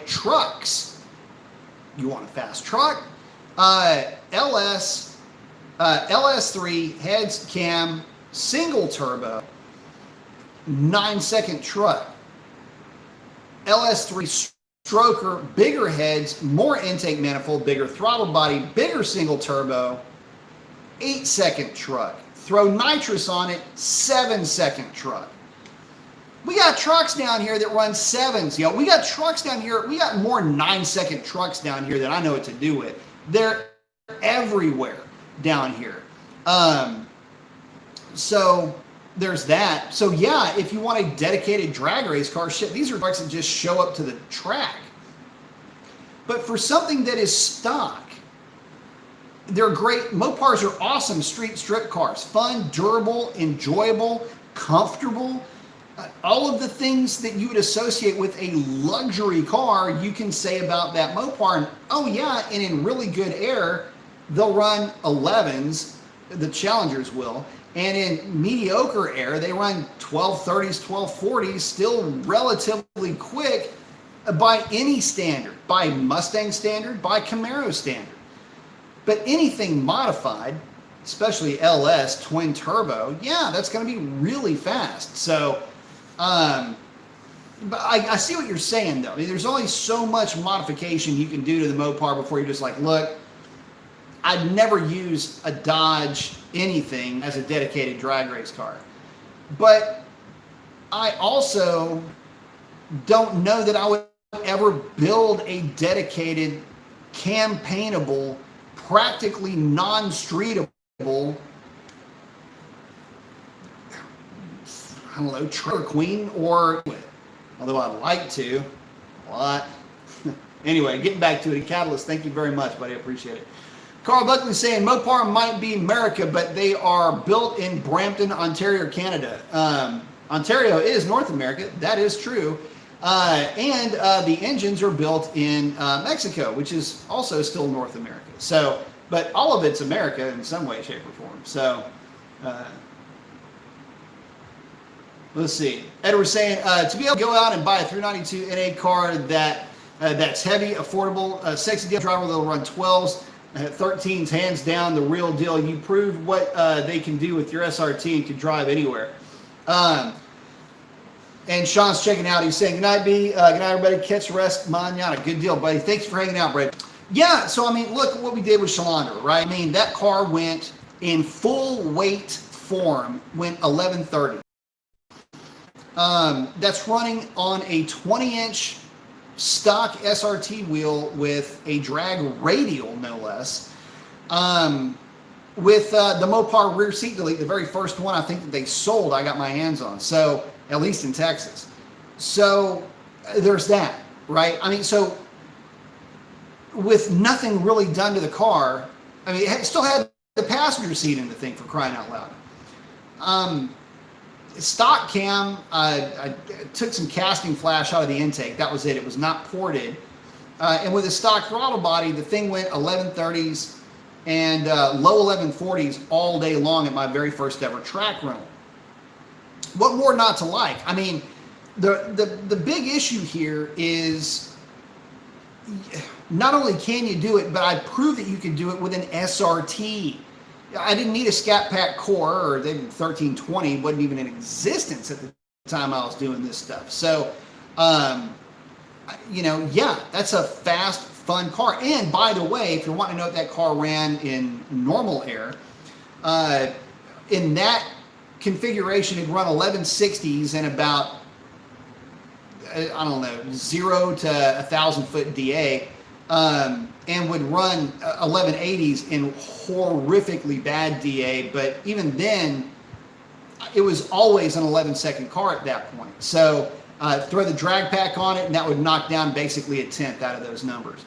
trucks. You want a fast truck? LS3 heads cam single turbo 9-second truck. LS3 stroker, bigger heads, more intake manifold, bigger throttle body, bigger single turbo 8-second truck. Throw nitrous on it, 7-second truck. We got trucks down here that run 7s. We got trucks down here. We got more 9-second trucks down here that I know what to do with. They're everywhere down here. So there's that. So yeah, if you want a dedicated drag race car, shit, these are trucks that just show up to the track. But for something that is stock, they're great. Mopars are awesome street strip cars. Fun, durable, enjoyable, comfortable. All of the things that you would associate with a luxury car, you can say about that Mopar. And, oh yeah, and in really good air, they'll run 11s, the Challengers will. And in mediocre air, they run 1230s, 1240s, still relatively quick by any standard, by Mustang standard, by Camaro standard. But anything modified, especially LS twin turbo, yeah, that's going to be really fast. So, but I see what you're saying, though. I mean, there's only so much modification you can do to the Mopar before you're just like, look, I'd never use a Dodge anything as a dedicated drag race car. But I also don't know that I would ever build a dedicated, campaignable, practically non-streetable I don't know, Trailer Queen, or although I'd like to, what? Anyway, getting back to it, Catalyst, thank you very much, buddy. I appreciate it. Carl Buckley saying Mopar might be America, but they are built in Brampton, Ontario, Canada. Ontario is North America. That is true. And the engines are built in Mexico, which is also still North America. So, but all of it's America in some way, shape, or form. So, let's see. Ed was saying to be able to go out and buy a 392 NA car that's heavy, affordable, sexy deal driver that'll run 12s, 13s, hands down, the real deal. You proved what they can do with your SRT and can drive anywhere. And Sean's checking out. He's saying, good night, B. Good night, everybody. Catch rest, manana. Good deal, buddy. Thanks for hanging out, Brad. Yeah, so, I mean, look at what we did with Shalandra, right? I mean, that car went in full weight form, went 1130. That's running on a 20-inch stock SRT wheel with a drag radial, no less. With the Mopar rear seat delete, the very first one I think that they sold, I got my hands on. So, at least in Texas. So, there's that, right? I mean, so, with nothing really done to the car, I mean, it still had the passenger seat in the thing, for crying out loud. Stock cam, I took some casting flash out of the intake. That was it. It was not ported. And with a stock throttle body, the thing went 1130s and low 1140s all day long at my very first ever track rental. What more not to like? I mean, the big issue here is not only can you do it, but I proved that you can do it with an SRT. I didn't need a Scat Pack core, or the 1320 wasn't even in existence at the time I was doing this stuff. So, you know, yeah, that's a fast, fun car. And by the way, if you want to know what that car ran in normal air, in that configuration, it'd run 1160s and about, I don't know, 0 to 1,000 foot DA. And would run 1180s in horrifically bad DA, but even then, it was always an 11-second car at that point. So throw the drag pack on it, and that would knock down basically a tenth out of those numbers.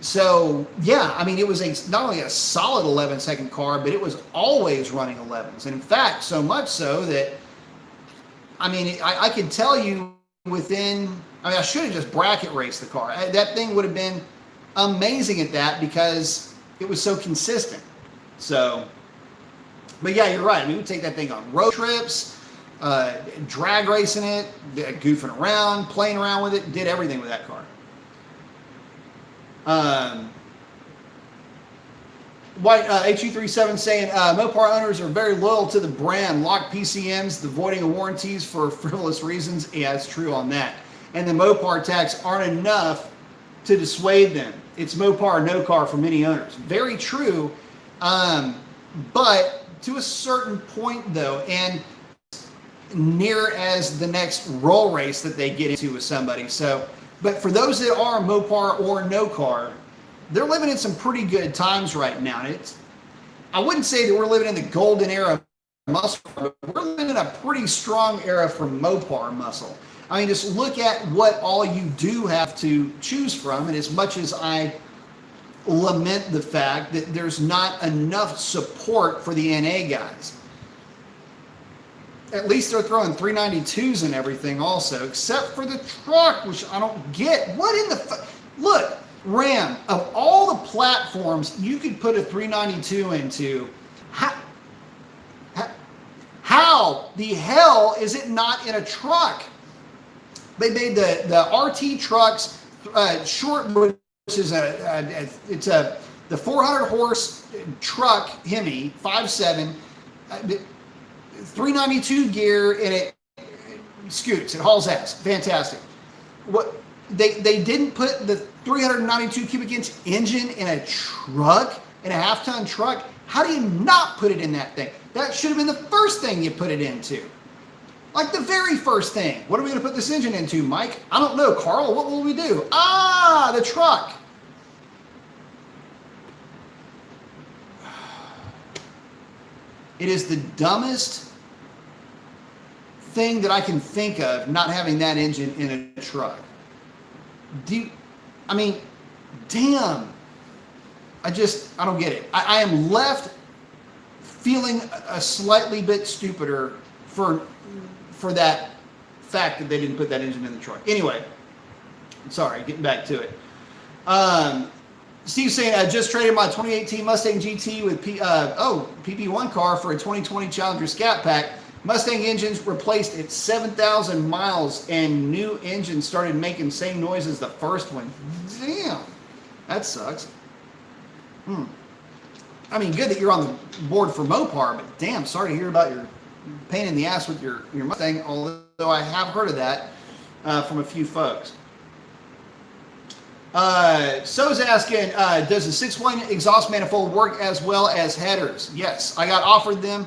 So yeah, I mean, it was not only a solid 11-second car, but it was always running 11s. And in fact, so much so that, I mean, I could tell you within, I mean, I should have just bracket raced the car. That thing would have been amazing at that because it was so consistent. So, but yeah, you're right. I mean, we take that thing on road trips, drag racing it, goofing around, playing around with it, did everything with that car. White HU37 saying Mopar owners are very loyal to the brand, lock PCMs, the voiding of warranties for frivolous reasons. Yeah, it's true on that. And the Mopar tax aren't enough to dissuade them. It's Mopar, no car for many owners. Very true, but to a certain point though, and near as the next roll race that they get into with somebody. So, but for those that are Mopar or no car, they're living in some pretty good times right now. And I wouldn't say that we're living in the golden era of muscle, but we're living in a pretty strong era for Mopar muscle. I mean, just look at what all you do have to choose from. And as much as I lament the fact that there's not enough support for the NA guys, at least they're throwing 392s and everything also, except for the truck, which I don't get. What in the look, Ram, of all the platforms you could put a 392 into, how the hell is it not in a truck? They made the RT trucks short, which is the 400 horse truck Hemi 5.7, 392 gear, and it scoots. It hauls ass. Fantastic. What they didn't put the 392 cubic inch engine in a truck, in a half-ton truck. How do you not put it in that thing? That should have been the first thing you put it into. Like the very first thing. What are we going to put this engine into, Mike? I don't know, Carl. What will we do? Ah, the truck. It is the dumbest thing that I can think of not having that engine in a truck. I mean, damn. I don't get it. I am left feeling a slightly bit stupider for that fact that they didn't put that engine in the truck. Anyway, sorry, getting back to it. Steve's saying, I just traded my 2018 Mustang GT with PP1 car for a 2020 Challenger Scat Pack. Mustang engines replaced at 7,000 miles and new engine started making same noise as the first one. Damn, that sucks. I mean, good that you're on the board for Mopar, but damn, sorry to hear about your pain in the ass with your Mustang, although I have heard of that from a few folks. So's asking, does the 6.1 exhaust manifold work as well as headers? Yes, I got offered them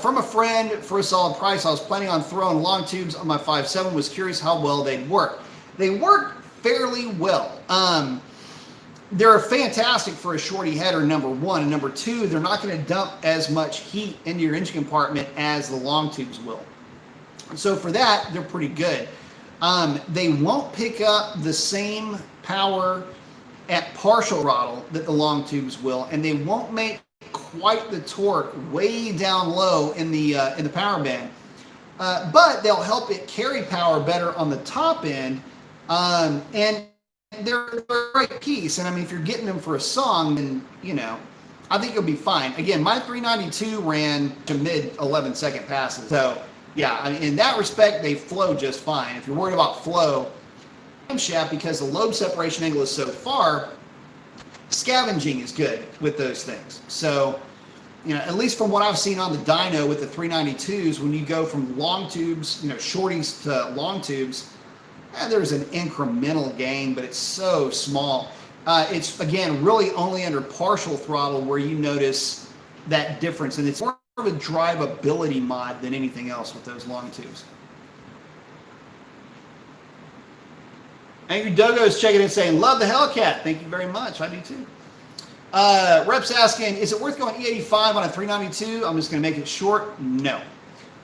from a friend for a solid price. I was planning on throwing long tubes on my 5.7, was curious how well they'd work. They work fairly well. They're fantastic for a shorty header, number one. And number two, they're not going to dump as much heat into your engine compartment as the long tubes will. So for that, they're pretty good. They won't pick up the same power at partial throttle that the long tubes will, and they won't make quite the torque way down low in the power band. But they'll help it carry power better on the top end, and they're a great piece. And I mean, if you're getting them for a song, then, you know, I think you'll be fine. Again, my 392 ran to mid 11-second passes. So, yeah, I mean, in that respect, they flow just fine. If you're worried about flow, camshaft, because the lobe separation angle is so far, scavenging is good with those things. So, you know, at least from what I've seen on the dyno with the 392s, when you go from long tubes, you know, shorties to long tubes, there's an incremental gain, but it's so small. It's, again, really only under partial throttle where you notice that difference, and it's more of a drivability mod than anything else with those long tubes. Angry Dogo is checking in saying, love the Hellcat. Thank you very much. I do too. Rep's asking, is it worth going E85 on a 392? I'm just going to make it short. No.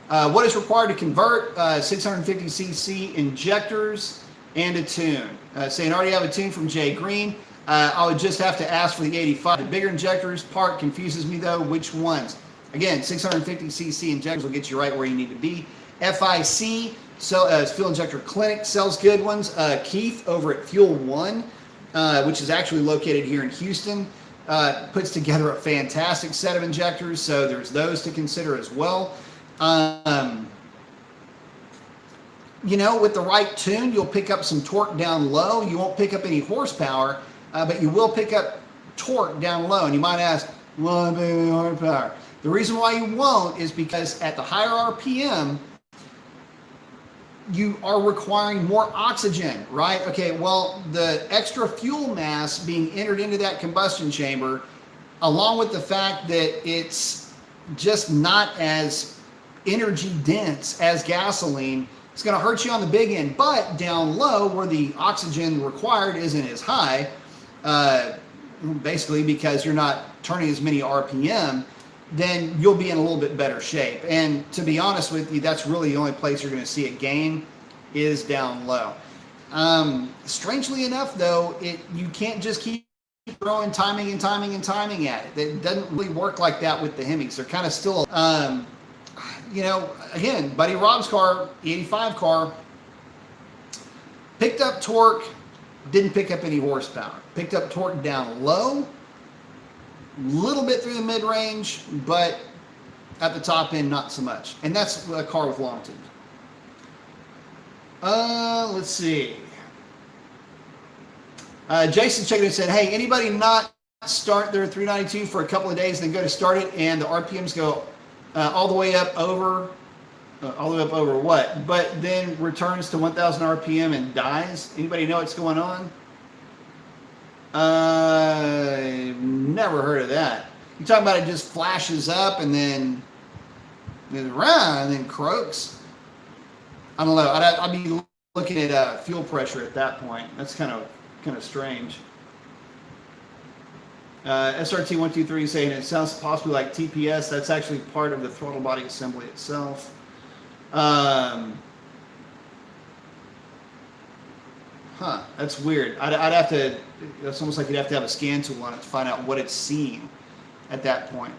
What is required to convert 650cc injectors and a tune? Saying, already have a tune from Jay Green. I would just have to ask for the 85. The bigger injectors part confuses me though. Which ones? Again, 650cc injectors will get you right where you need to be. FIC, Fuel Injector Clinic, sells good ones. Keith over at Fuel One, which is actually located here in Houston, puts together a fantastic set of injectors. So there's those to consider as well. You know, with the right tune, you'll pick up some torque down low. You won't pick up any horsepower, but you will pick up torque down low. And you might ask, well, baby, horsepower. The reason why you won't is because at the higher RPM, you are requiring more oxygen, right? Okay, well, the extra fuel mass being entered into that combustion chamber, along with the fact that it's just not as energy dense as gasoline, it's going to hurt you on the big end. But down low, where the oxygen required isn't as high, basically because you're not turning as many RPM, then you'll be in a little bit better shape. And to be honest with you, that's really the only place you're going to see a gain is down low. Strangely enough, though, you can't just keep throwing timing at it. It doesn't really work like that with the Hemis. They're kind of still, you know, again, Buddy Rob's car, E85 car, picked up torque, didn't pick up any horsepower. Picked up torque down low, little bit through the mid-range, but at the top end, not so much. And that's a car with long tubes. Let's see. Jason checked in and said, hey, anybody not start their 392 for a couple of days, then go to start it, and the RPMs go all the way up over what? But then returns to 1,000 RPM and dies? Anybody know what's going on? Never heard of that. You talking about it just flashes up and then croaks? I don't know. I'd be looking at fuel pressure at that point. That's kind of strange. SRT123 saying it sounds possibly like TPS. That's actually part of the throttle body assembly itself. That's weird. I'd have to, it's almost like you'd have to have a scan tool on it to find out what it's seeing at that point.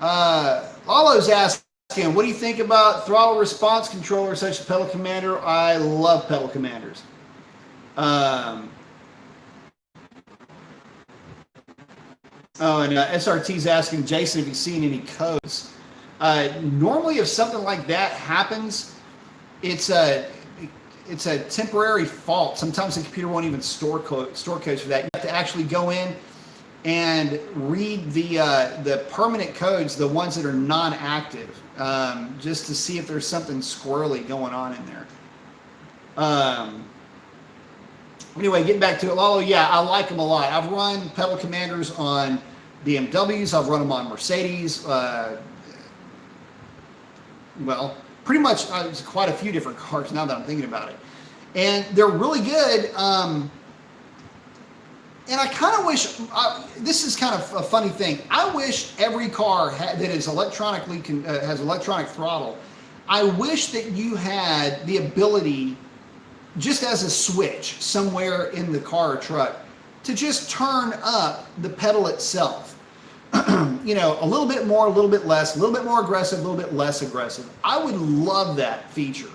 Lalo's asking, what do you think about throttle response controllers such as Pedal Commander? I love Pedal Commanders. SRT's asking Jason if he's seen any codes. Normally, if something like that happens, it's a temporary fault. Sometimes the computer won't even store codes for that. You have to actually go in and read the permanent codes, the ones that are non-active, just to see if there's something squirrely going on in there. Anyway, getting back to it, Lalo, yeah, I like them a lot. I've run Pedal Commanders on BMWs. I've run them on Mercedes. Well, pretty much quite a few different cars now that I'm thinking about it. And they're really good. And I kind of wish, this is kind of a funny thing. I wish every car that is electronically, has electronic throttle, I wish that you had the ability, just as a switch somewhere in the car or truck, to just turn up the pedal itself. You know, a little bit more, a little bit less, a little bit more aggressive, a little bit less aggressive. I would love that feature.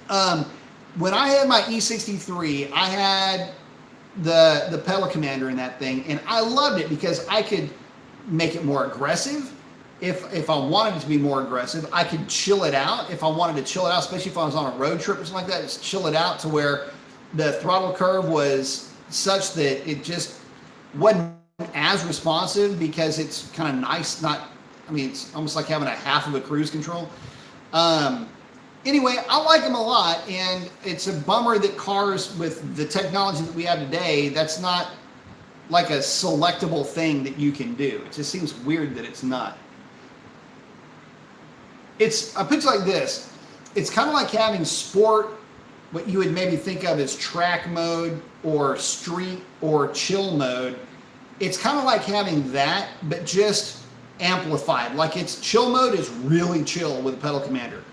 When I had my E63, I had the pedal commander in that thing, and I loved it because I could make it more aggressive. If I wanted it to be more aggressive, I could chill it out. If I wanted to chill it out, especially if I was on a road trip or something like that, just chill it out to where the throttle curve was such that it just wasn't as responsive, because it's kind of nice. It's almost like having a half of a cruise control. Anyway, I like them a lot, and it's a bummer that cars with the technology that we have today, that's not like a selectable thing that you can do. It just seems weird that it's not. I put it like this. It's kind of like having sport, what you would maybe think of as track mode or street or chill mode. It's kind of like having that, but just amplified. Like, it's chill mode is really chill with a pedal commander.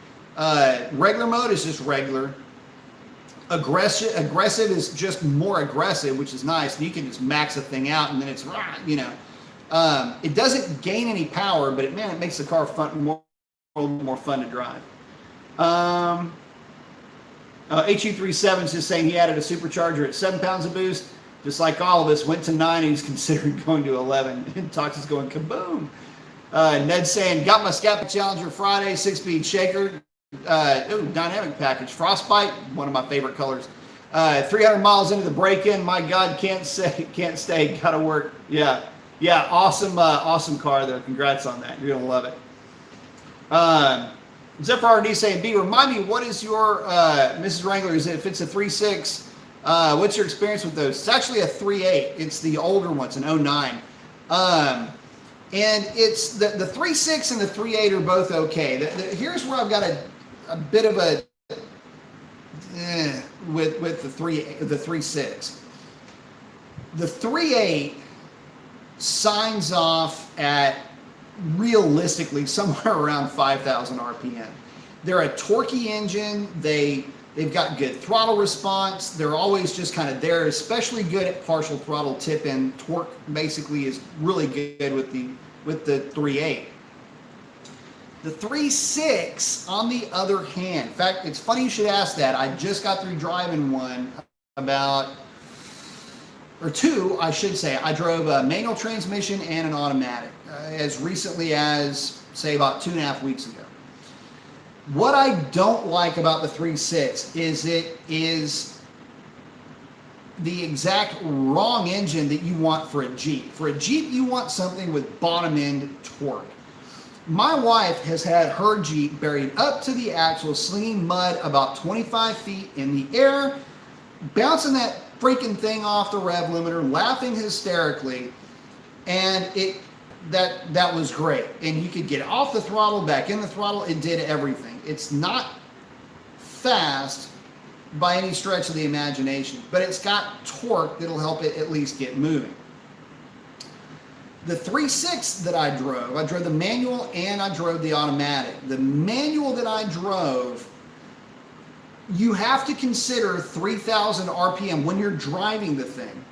Regular mode is just regular. Aggressive is just more aggressive, which is nice. You can just max the thing out, and then it's, you know. It doesn't gain any power, but it makes the car more fun to drive. HU37 is just saying he added a supercharger at 7 pounds of boost. Just like all of us, went to 9 and he's considering going to 11. And Tox is going kaboom. Ned saying, got my Scappa Challenger Friday, 6-speed shaker. Dynamic package. Frostbite, one of my favorite colors. 300 miles into the break-in. My God, can't stay. Gotta work. Yeah. Awesome car though. Congrats on that. You're gonna love it. Zephyr RD saying, B, remind me, what is your Mrs. Wrangler? If it's a 3.6, what's your experience with those? It's actually a 3.8. It's the older ones, an 09. And it's the 3.6 and the 3.8 are both okay. Here's where I've got a bit of a with the 3.6. The 3.8 signs off at realistically somewhere around 5,000 RPM. They're a torquey engine. They've got good throttle response. They're always just kind of there, especially good at partial throttle tip-in. Torque basically is really good with the 3.8. The 3.6, on the other hand, in fact, it's funny you should ask that. I just got through driving one two, I should say. I drove a manual transmission and an automatic as recently as, say, about 2.5 weeks ago. What I don't like about the 3.6 is it is the exact wrong engine that you want for a Jeep. For a Jeep, you want something with bottom end torque. My wife has had her Jeep buried up to the axle, slinging mud about 25 feet in the air, bouncing that freaking thing off the rev limiter, laughing hysterically, and that was great. And you could get off the throttle, back in the throttle. It did everything. It's not fast by any stretch of the imagination, but it's got torque that'll help it at least get moving. The 3.6 that I drove the manual and I drove the automatic. The manual that I drove, you have to consider 3,000 RPM when you're driving the thing.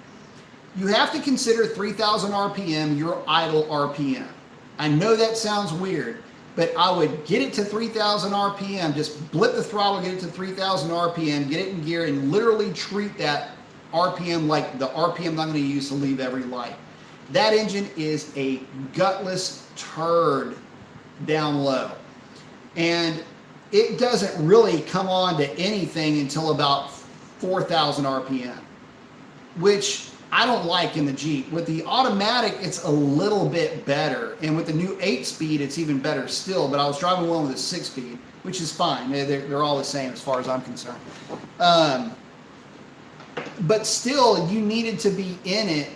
You have to consider 3,000 RPM your idle RPM. I know that sounds weird, but I would get it to 3,000 RPM, just blip the throttle, get it to 3,000 RPM, get it in gear, and literally treat that RPM like the RPM I'm going to use to leave every light. That engine is a gutless turd down low. And it doesn't really come on to anything until about 4,000 RPM, which I don't like in the Jeep. With the automatic, it's a little bit better. And with the new 8-speed, it's even better still. But I was driving one with a 6-speed, which is fine. They're all the same as far as I'm concerned. But still, you needed to be in it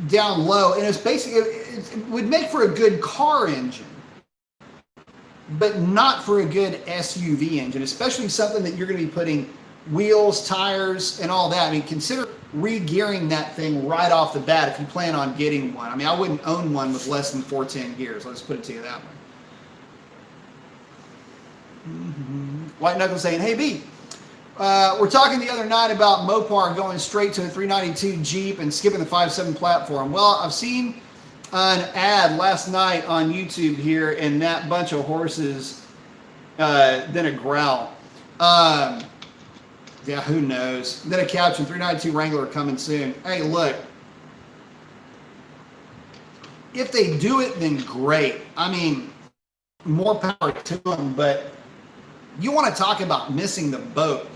down low. And it's basically, it would make for a good car engine, but not for a good SUV engine, especially something that you're going to be putting wheels, tires, and all that. I mean, consider re-gearing that thing right off the bat if you plan on getting one. I mean, I wouldn't own one with less than 410 gears. Let's put it to you that way. White Knuckle saying, hey, B, we're talking the other night about Mopar going straight to a 392 Jeep and skipping the 5.7 platform. Well, I've seen an ad last night on YouTube here, and that bunch of horses, then a growl. Yeah, who knows? Then a caption, 392 Wrangler coming soon. Hey, look, if they do it, then great. I mean, more power to them, but you want to talk about missing the boat.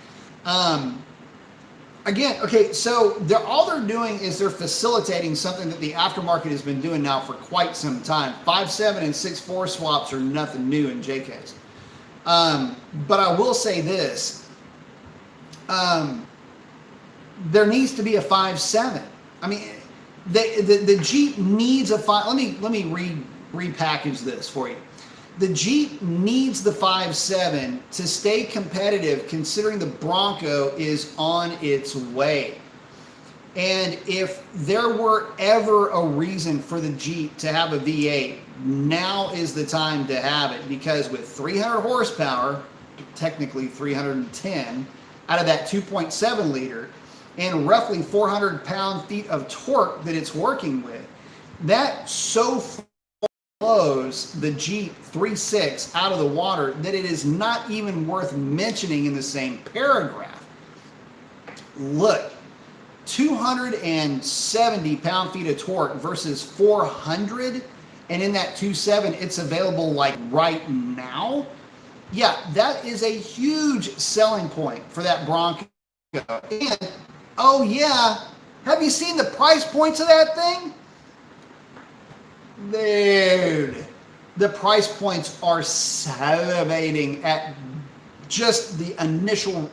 Again, okay, so all they're doing is they're facilitating something that the aftermarket has been doing now for quite some time. 5.7 and 6.4 swaps are nothing new in JKs. But I will say this. There needs to be a 5.7. I mean, the Jeep needs a 5. Let me repackage this for you. The Jeep needs the 5.7 to stay competitive, considering the Bronco is on its way. And if there were ever a reason for the Jeep to have a V8, now is the time to have it, because with 300 horsepower, technically 310, out of that 2.7 liter, and roughly 400 pound-feet of torque that it's working with, that so blows the Jeep 3.6 out of the water that it is not even worth mentioning in the same paragraph. Look, 270 pound-feet of torque versus 400, and in that 2.7, it's available like right now. Yeah, that is a huge selling point for that Bronco. And, oh yeah, have you seen the price points of that thing? Dude, the price points are salivating at just the initial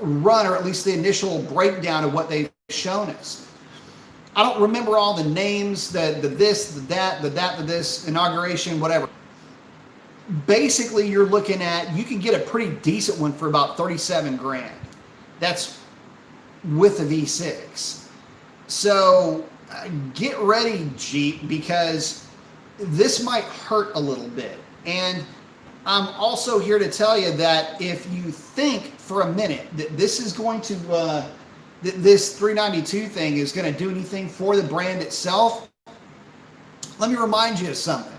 run, or at least the initial breakdown of what they've shown us. I don't remember all the names, the this, the that, the this, inauguration, whatever. Basically, you're looking at, you can get a pretty decent one for about 37 grand. That's with a V6. So get ready, Jeep, because this might hurt a little bit. And I'm also here to tell you that if you think for a minute that this is going to, that this 392 thing is going to do anything for the brand itself, let me remind you of something.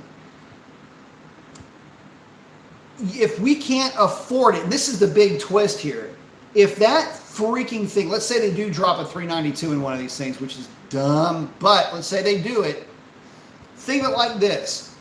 If we can't afford it, and this is the big twist here, if that freaking thing, let's say they do drop a 392 in one of these things, which is dumb, but let's say they do it, think of it like this.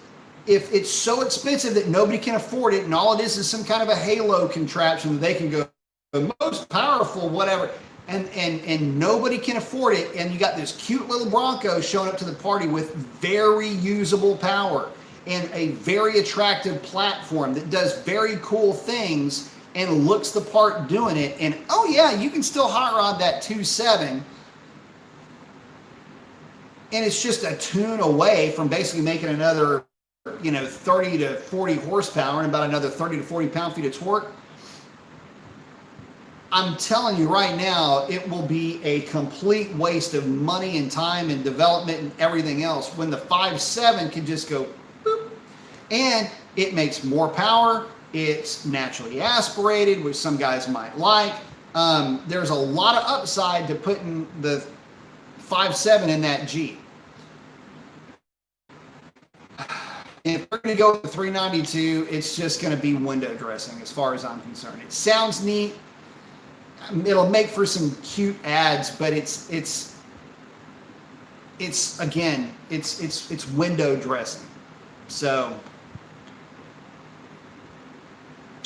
If it's so expensive that nobody can afford it, and all it is some kind of a halo contraption that they can go, the most powerful, whatever, and nobody can afford it, and you got this cute little Bronco showing up to the party with very usable power and a very attractive platform that does very cool things and looks the part doing it, and oh yeah, you can still hot rod that 2.7, and it's just a tune away from basically making another, 30 to 40 horsepower and about another 30 to 40 pound-feet of torque. I'm telling you right now, it will be a complete waste of money and time and development and everything else when the 5.7 can just go boop, and it makes more power. It's naturally aspirated, which some guys might like. There's a lot of upside to putting the 5.7 in that Jeep. If we're going to go with the 392, it's just going to be window dressing as far as I'm concerned. It sounds neat. It'll make for some cute ads, but it's window dressing. So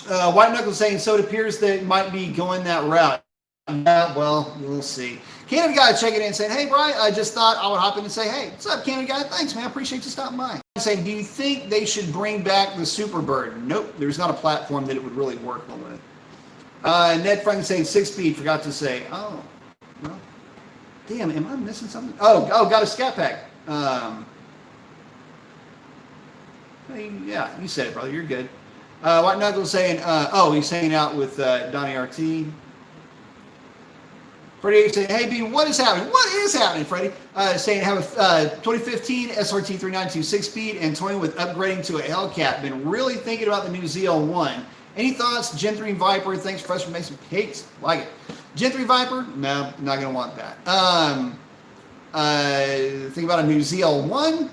White Knuckles saying, so it appears that it might be going that route. Well, we'll see. Canada Guy checking in saying, hey, Brian, I just thought I would hop in and say, hey, what's up, Canada Guy? Thanks, man. I appreciate you stopping by. Saying, do you think they should bring back the Superbird? Nope, there's not a platform that it would really work well with. Ned Frank saying 6-speed, forgot to say. Oh, well, damn, am I missing something? Oh, got a Scat Pack. Yeah, you said it, brother. You're good. White Knuckles saying, he's hanging out with Donnie RT. Freddie saying, hey, B, what is happening? What is happening, Freddie? Saying, have a 2015 SRT 392 6-speed and toying with upgrading to a Hellcat. Been really thinking about the new ZL1. Any thoughts? Gen 3 Viper. Thanks, Professor Mason Cakes. Like it. Gen 3 Viper? No, not going to want that. Think about a new ZL1.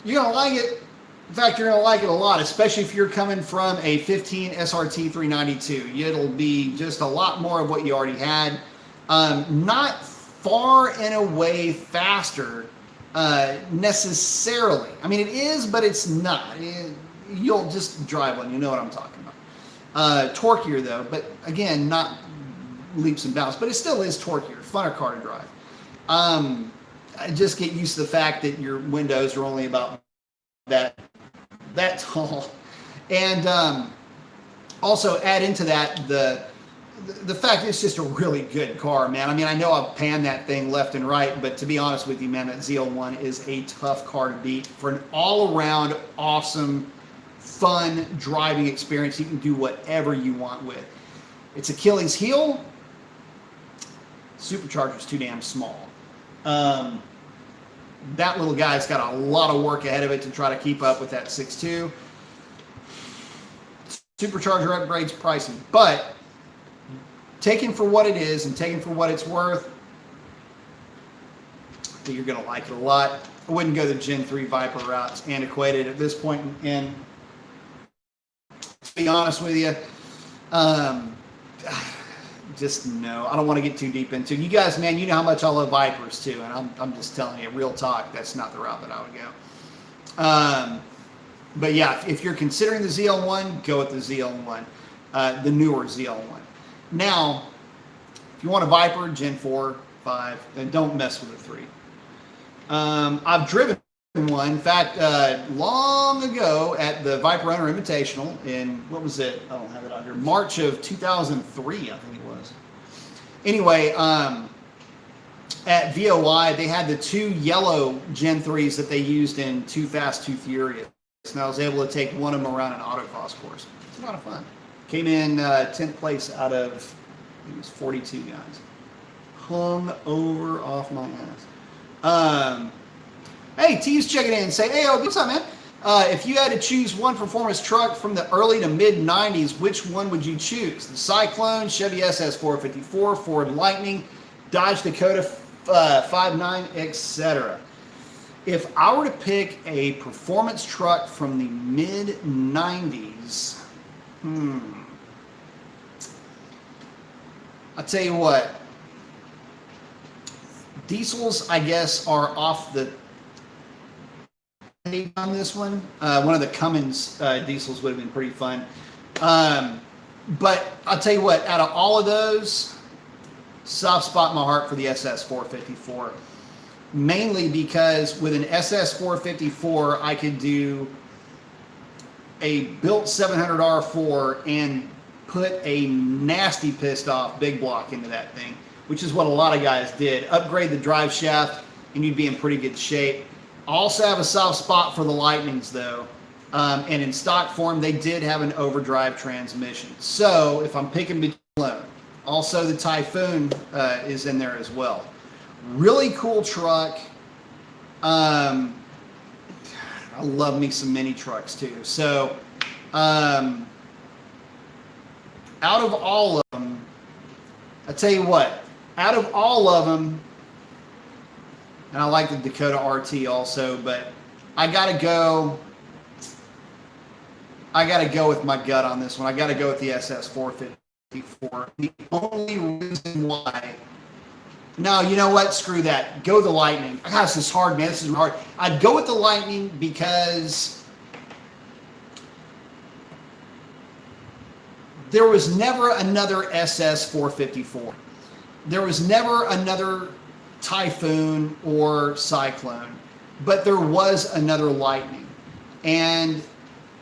You're going to like it. In fact, you're going to like it a lot, especially if you're coming from a 15 SRT 392. It'll be just a lot more of what you already had. Not far and away faster necessarily. I mean, it is, but it's not. You'll just drive one. You know what I'm talking about. Torquier, though, but again, not leaps and bounds. But it still is torquier. Funner car to drive. I just get used to the fact that your windows are only about that tall, and also add into that the fact that it's just a really good car, man. I mean, I know I've panned that thing left and right, but to be honest with you, man, that ZL1 is a tough car to beat for an all-around awesome, fun driving experience. You can do whatever you want with. Its Achilles heel, supercharger's too damn small. That little guy's got a lot of work ahead of it to try to keep up with that 6.2. Supercharger upgrades pricey, but taken for what it is and taken for what it's worth, I think you're going to like it a lot. I wouldn't go the Gen 3 Viper route. It's antiquated at this point, and to be honest with you, just no. I don't want to get too deep into it. You guys, man, you know how much I love Vipers too, and I'm just telling you, real talk, that's not the route that I would go. But yeah, if you're considering the ZL1, go with the ZL1, the newer ZL1. Now, if you want a Viper, Gen 4, 5, then don't mess with the 3. I've driven one, in fact, long ago at the Viper Owner Invitational in, what was it? I don't have it on here. March of 2003, I think it was. Anyway, at VOI, they had the 2 yellow Gen 3s that they used in Too Fast, Too Furious. And I was able to take one of them around an autocross course. It's a lot of fun. Came in 10th place out of, I think it was 42 guys. Hung over off my ass. Hey, T's checking in and say, hey, what's up, man? If you had to choose one performance truck from the early to mid 90s, which one would you choose? The Cyclone, Chevy SS 454, Ford Lightning, Dodge Dakota 59, etc. If I were to pick a performance truck from the mid 90s, I'll tell you what, diesels, I guess, are off the on this one. One of the Cummins diesels would have been pretty fun. But I'll tell you what, out of all of those, soft spot in my heart for the SS 454. Mainly because with an SS 454, I could do a built 700 R4 and put a nasty pissed off big block into that thing, which is what a lot of guys did. Upgrade the drive shaft and you'd be in pretty good shape. I also have a soft spot for the Lightnings though. And in stock form, they did have an overdrive transmission. So if I'm picking alone. Also, the Typhoon is in there as well. Really cool truck. I love me some mini trucks too. So, out of all of them, I tell you what, out of all of them, and I like the Dakota RT also, but I gotta go with my gut on this one. I gotta go with the SS 454. The only reason why. No, you know what? Screw that. Go the Lightning. Gosh, this is hard, man. This is hard. I'd go with the Lightning because there was never another SS 454. There was never another Typhoon or Cyclone, but there was another Lightning. And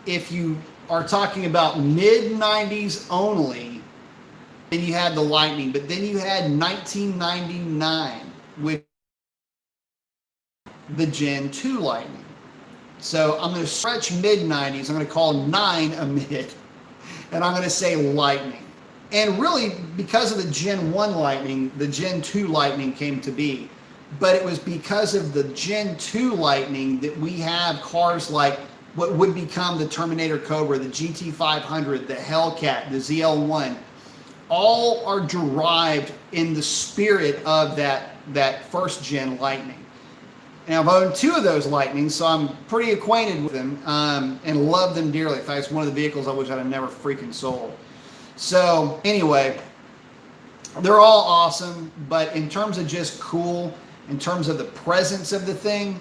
if you are talking about mid-90s only, then you had the Lightning, but then you had 1999 with the Gen 2 Lightning. So I'm going to stretch mid-90s. I'm going to call 9 a mid, and I'm going to say Lightning. And really, because of the Gen 1 Lightning, the Gen 2 Lightning came to be. But it was because of the Gen 2 Lightning that we have cars like what would become the Terminator Cobra, the GT500, the Hellcat, the ZL1. All are derived in the spirit of that first gen Lightning. Now, I've owned 2 of those Lightnings, so I'm pretty acquainted with them and love them dearly. In fact, it's one of the vehicles I wish I'd have never freaking sold. So anyway, they're all awesome, but in terms of just cool, in terms of the presence of the thing,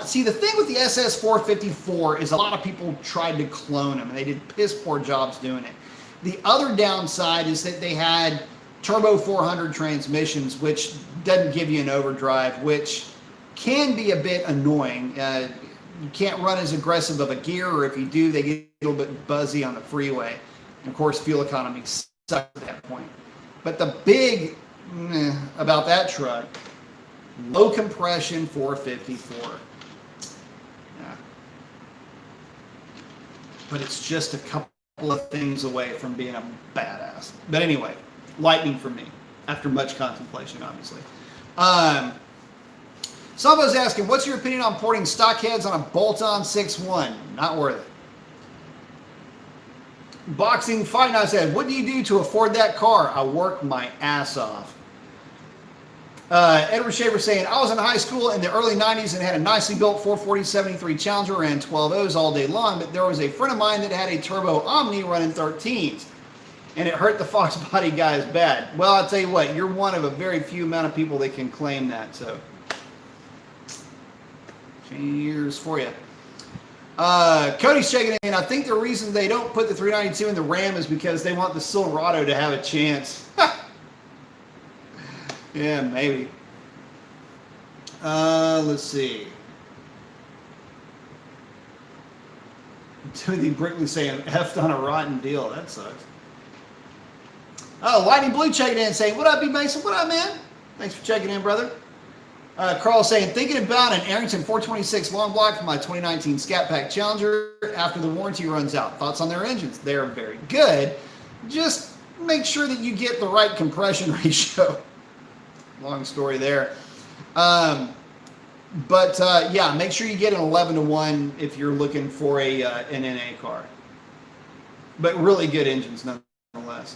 see, the thing with the SS 454 is a lot of people tried to clone them, and they did piss poor jobs doing it. The other downside is that they had turbo 400 transmissions, which doesn't give you an overdrive, which can be a bit annoying. You can't run as aggressive of a gear, or if you do, they get a little bit buzzy on the freeway. And of course, fuel economy sucks at that point. But the big about that truck, low compression 454. Yeah. But it's just a couple of things away from being a badass. But anyway, Lightning for me, after much contemplation, obviously. Somebody's asking, what's your opinion on porting stock heads on a bolt-on 6.1? Not worth it. Boxing Fight Night said, what do you do to afford that car? I work my ass off. Edward Shaver saying, I was in high school in the early 90s and had a nicely built 440-73 Challenger and 12.0s all day long, but there was a friend of mine that had a turbo Omni running 13s, and it hurt the Fox body guys bad. Well, I'll tell you what, you're one of a very few amount of people that can claim that, so cheers for you. Cody's checking in. I think the reason they don't put the 392 in the Ram is because they want the Silverado to have a chance. Yeah, maybe. Let's see. Timothy Brickley saying, effed on a rotten deal. That sucks. Oh, Lightning Blue checking in saying, what up, B. Mason? What up, man? Thanks for checking in, brother. Carl saying, thinking about an Arrington 426 long block for my 2019 Scat Pack Challenger after the warranty runs out. Thoughts on their engines? They're very good. Just make sure that you get the right compression ratio. Long story there. Yeah, make sure you get an 11-to-1 if you're looking for an NA car. But really good engines nonetheless.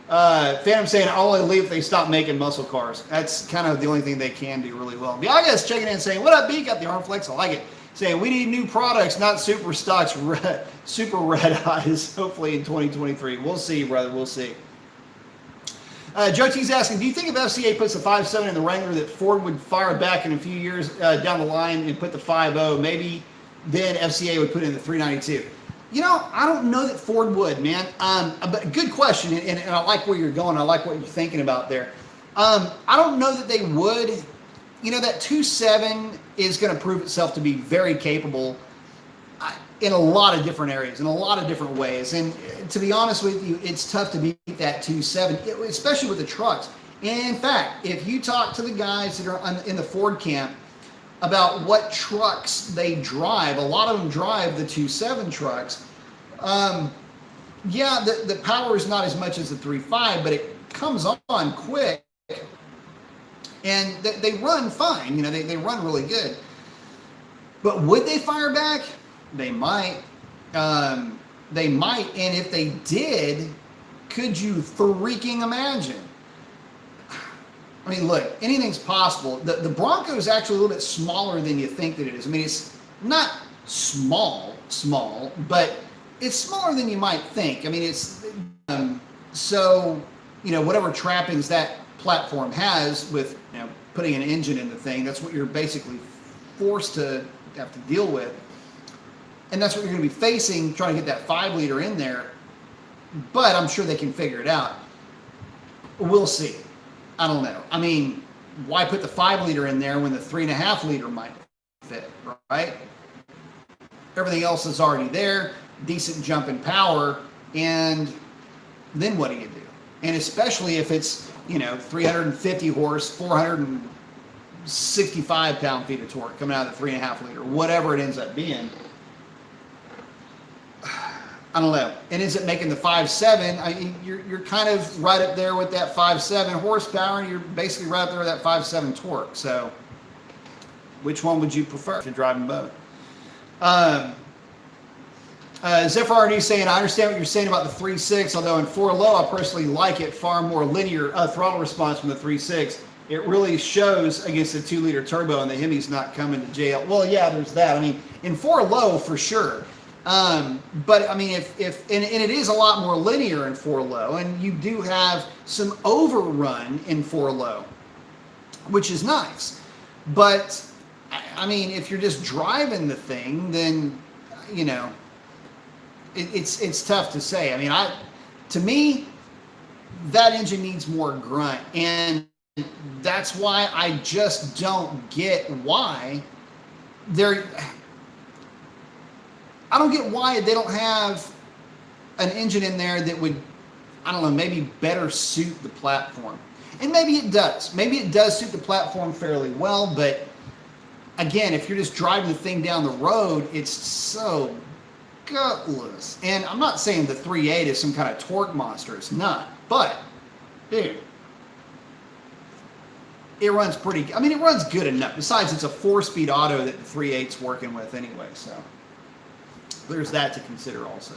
Phantom saying, I'll only leave if they stop making muscle cars. That's kind of the only thing they can do really well. Biaga's checking in saying, what up, B? Got the arm flex. I like it. Saying, we need new products, not super stocks, super red eyes, hopefully in 2023. We'll see, brother. We'll see. Joe T's asking, do you think if FCA puts the 5.7 in the Wrangler that Ford would fire back in a few years down the line and put the 5.0? Maybe then FCA would put in the 392. You know, I don't know that Ford would, man. But good question, and I like where you're going. I like what you're thinking about there. I don't know that they would. You know, that 2.7 is going to prove itself to be very capable in a lot of different areas, in a lot of different ways. And to be honest with you, it's tough to beat that 2.7, especially with the trucks. And in fact, if you talk to the guys that are in the Ford camp about what trucks they drive, a lot of them drive the 2.7 trucks. Yeah, the power is not as much as the 3.5, but it comes on quick, and they run fine. They run really good. But would they fire back? They might. They might, and if they did, could you freaking imagine? I mean, look, anything's possible. The Bronco is actually a little bit smaller than you think that it is. I mean, it's not small, but it's smaller than you might think. I mean, it's so, whatever trappings that platform has with, putting an engine in the thing, that's what you're basically forced to have to deal with. And that's what you're going to be facing, trying to get that 5 liter in there. But I'm sure they can figure it out. We'll see. I don't know. I mean, why put the 5 liter in there when the 3.5 liter might fit, right? Everything else is already there, decent jump in power, and then what do you do? And especially if it's, 350 horse, 465 pound-feet of torque coming out of the 3.5 liter, whatever it ends up being. I don't know. And is it making the 5.7? You're kind of right up there with that 5.7 horsepower, and you're basically right up there with that 5.7 torque. So, which one would you prefer if you're driving both? Zephyr RD saying, I understand what you're saying about the 3.6, although in 4 low, I personally like it far more linear throttle response from the 3.6. It really shows against the 2 liter turbo, and the Hemi's not coming to jail. Well, yeah, there's that. I mean, in 4 low for sure. But I mean, if and it is a lot more linear in 4 low, and you do have some overrun in 4 low, which is nice. But I mean, if you're just driving the thing, then it's tough to say. I mean, to me, that engine needs more grunt, and that's why I just don't get why I don't get why they don't have an engine in there that would, I don't know, maybe better suit the platform. And maybe it does. Maybe it does suit the platform fairly well, but again, if you're just driving the thing down the road, it's so gutless. And I'm not saying the 3.8 is some kind of torque monster. It's not. But, dude, it runs it runs good enough. Besides, it's a 4-speed auto that the 3.8's working with anyway, so there's that to consider also.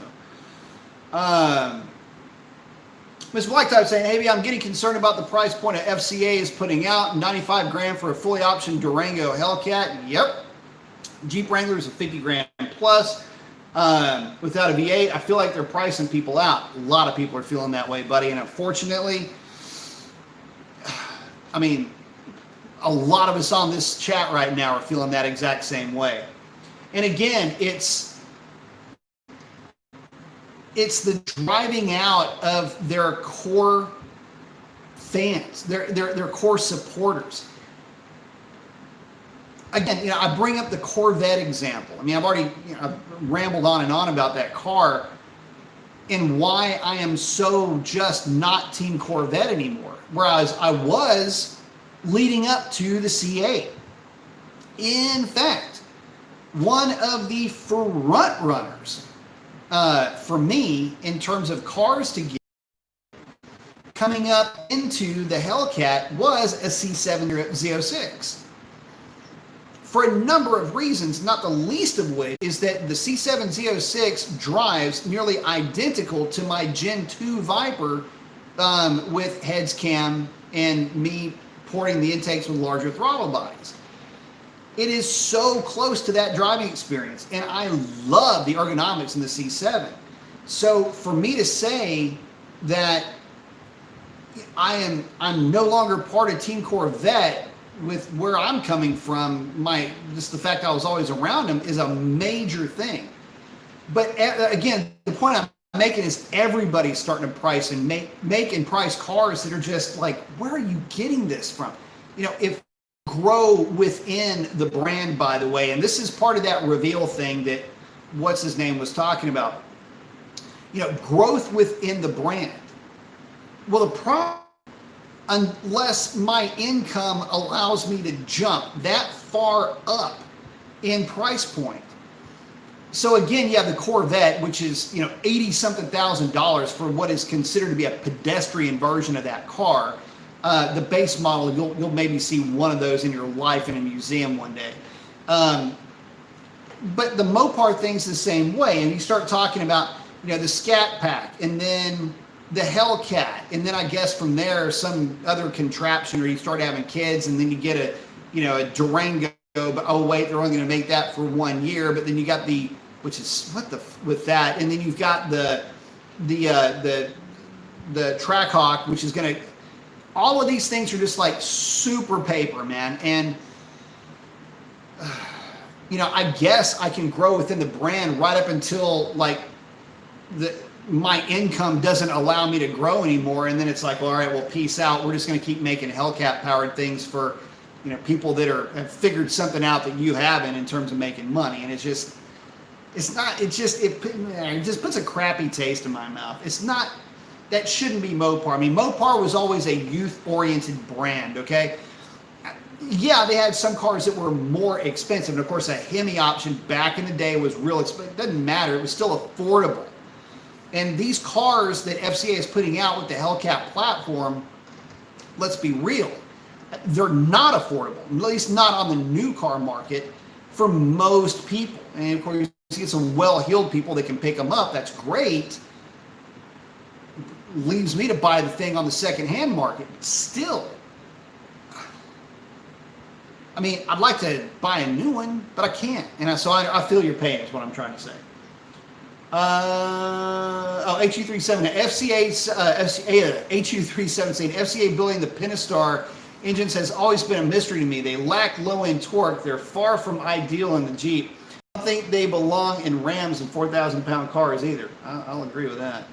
Ms. Blacktype saying, hey, I'm getting concerned about the price point of FCA is putting out. 95 grand for a fully optioned Durango Hellcat. Yep. Jeep Wrangler is a 50 grand plus. Without a V8, I feel like they're pricing people out. A lot of people are feeling that way, buddy. And unfortunately, I mean, a lot of us on this chat right now are feeling that exact same way. And again, it's the driving out of their core fans, their core supporters. Again, I bring up the Corvette example. I mean, I've already I've rambled on and on about that car and why I am so just not Team Corvette anymore, whereas I was leading up to the C8. In fact, one of the front runners for me in terms of cars to get coming up into the Hellcat was a C7 Z06. For a number of reasons, not the least of which is that the C7 Z06 drives nearly identical to my Gen 2 Viper with heads cam and me porting the intakes with larger throttle bodies. It is so close to that driving experience, and I love the ergonomics in the C7. So for me to say that I'm no longer part of Team Corvette with where I'm coming from, just the fact I was always around them is a major thing. But again, the point I'm making is everybody's starting to price and make and price cars that are just like, where are you getting this from? If grow within the brand, by the way, and this is part of that reveal thing that what's his name was talking about. Growth within the brand. Well, the problem, unless my income allows me to jump that far up in price point, So again, you have the Corvette, which is, 80 something thousand dollars for what is considered to be a pedestrian version of that car. The base model, you'll maybe see one of those in your life in a museum one day. But the Mopar thing's the same way, and you start talking about, the Scat Pack, and then the Hellcat, and then I guess from there some other contraption, or you start having kids, and then you get a Durango. But oh wait, they're only going to make that for 1 year. But then you got with that, and then you've got the Trackhawk, which is going to. All of these things are just like super paper, man, and I guess I can grow within the brand right up until like my income doesn't allow me to grow anymore, and then it's like, well, all right, well, peace out. We're just going to keep making Hellcat powered things for people that have figured something out that you haven't in terms of making money, and it just puts a crappy taste in my mouth. It's not. That shouldn't be Mopar. I mean, Mopar was always a youth-oriented brand, okay? Yeah, they had some cars that were more expensive, and of course, a Hemi option back in the day was real expensive. It doesn't matter. It was still affordable. And these cars that FCA is putting out with the Hellcat platform, let's be real, they're not affordable, at least not on the new car market for most people. And of course, you get some well-heeled people that can pick them up. That's great. Leaves me to buy the thing on the second-hand market. Still, I mean, I'd like to buy a new one, but I can't. And so I feel your pain is what I'm trying to say. HU37, HU37 saying, FCA building the Pentastar engines has always been a mystery to me. They lack low-end torque. They're far from ideal in the Jeep. I don't think they belong in Rams and 4,000-pound cars either. I'll agree with that.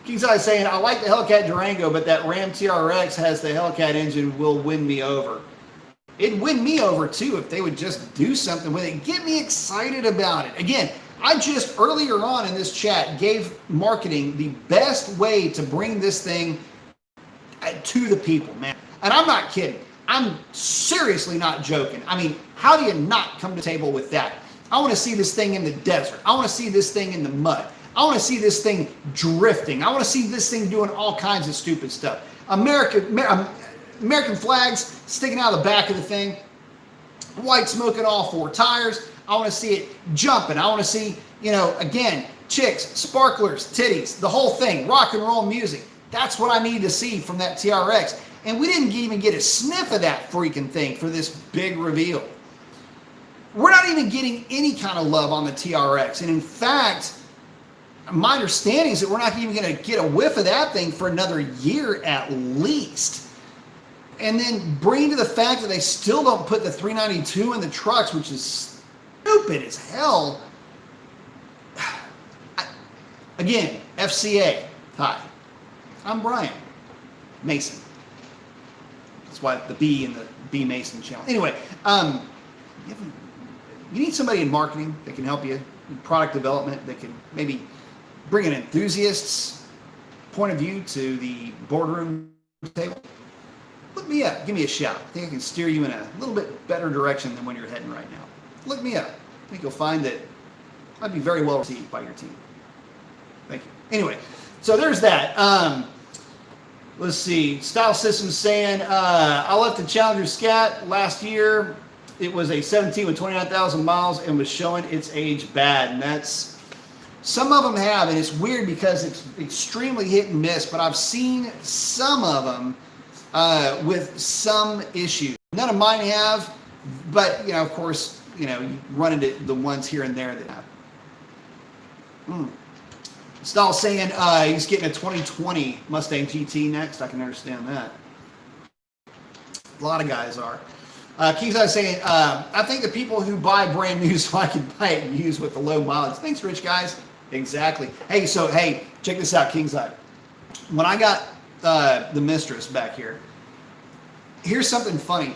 King's Eye saying, I like the Hellcat Durango, but that Ram TRX has the Hellcat engine, will win me over. It'd win me over too if they would just do something with it. Get me excited about it. Again, I just earlier on in this chat gave marketing the best way to bring this thing to the people, man. And I'm not kidding. I'm seriously not joking. I mean, how do you not come to the table with that? I want to see this thing in the desert. I want to see this thing in the mud. I want to see this thing drifting. I want to see this thing doing all kinds of stupid stuff. American flags sticking out of the back of the thing. White smoke in all four tires. I want to see it jumping. I want to see, again, chicks, sparklers, titties, the whole thing, rock and roll music. That's what I need to see from that TRX. And we didn't even get a sniff of that freaking thing for this big reveal. We're not even getting any kind of love on the TRX. And in fact, my understanding is that we're not even going to get a whiff of that thing for another year at least. And then bring to the fact that they still don't put the 392 in the trucks, which is stupid as hell. Again, FCA. Hi, I'm Brian Mason. That's why the B in the B Mason channel. Anyway, you need somebody in marketing that can help you in product development, that can maybe bring an enthusiast's point of view to the boardroom table. Look me up. Give me a shout. I think I can steer you in a little bit better direction than when you're heading right now. Look me up. I think you'll find that I'd be very well received by your team. Thank you. Anyway, so there's that. Let's see. Style Systems saying, I left the Challenger Scat last year. It was a 17 with 29,000 miles and was showing its age bad. And that's, some of them have, and it's weird because it's extremely hit and miss, but I've seen some of them with some issues. None of mine have, but, of course, you run into the ones here and there that have. Stahl saying he's getting a 2020 Mustang GT next. I can understand that. A lot of guys are. King's Eye saying, I think the people who buy brand new so I can buy it used with the low mileage. Thanks, rich guys. Exactly. Hey, check this out, King's Eye. When I got the Mistress back here, here's something funny.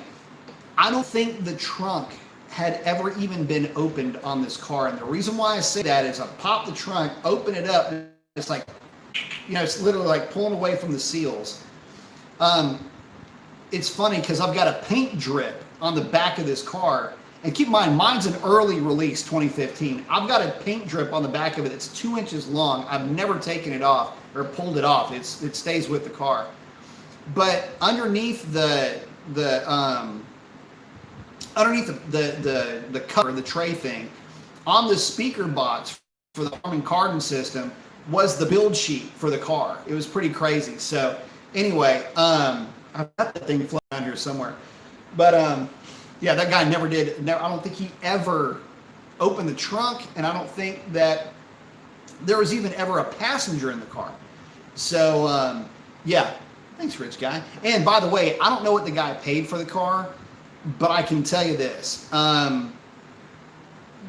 I don't think the trunk had ever even been opened on this car. And the reason why I say that is I pop the trunk, open it up, and it's like, it's literally like pulling away from the seals. It's funny because I've got a paint drip on the back of this car, And keep in mind, mine's an early release, 2015. I've got a paint drip on the back of it that's 2 inches long. I've never taken it off or pulled it off. It stays with the car. But underneath the cover, the tray thing, on the speaker box for the Harman Kardon system was the build sheet for the car. It was pretty crazy. So anyway, I've got that thing floating around here somewhere. But yeah, that guy never did. I don't think he ever opened the trunk, and I don't think that there was even ever a passenger in the car. So yeah, thanks, rich guy. And by the way, I don't know what the guy paid for the car, but I can tell you this.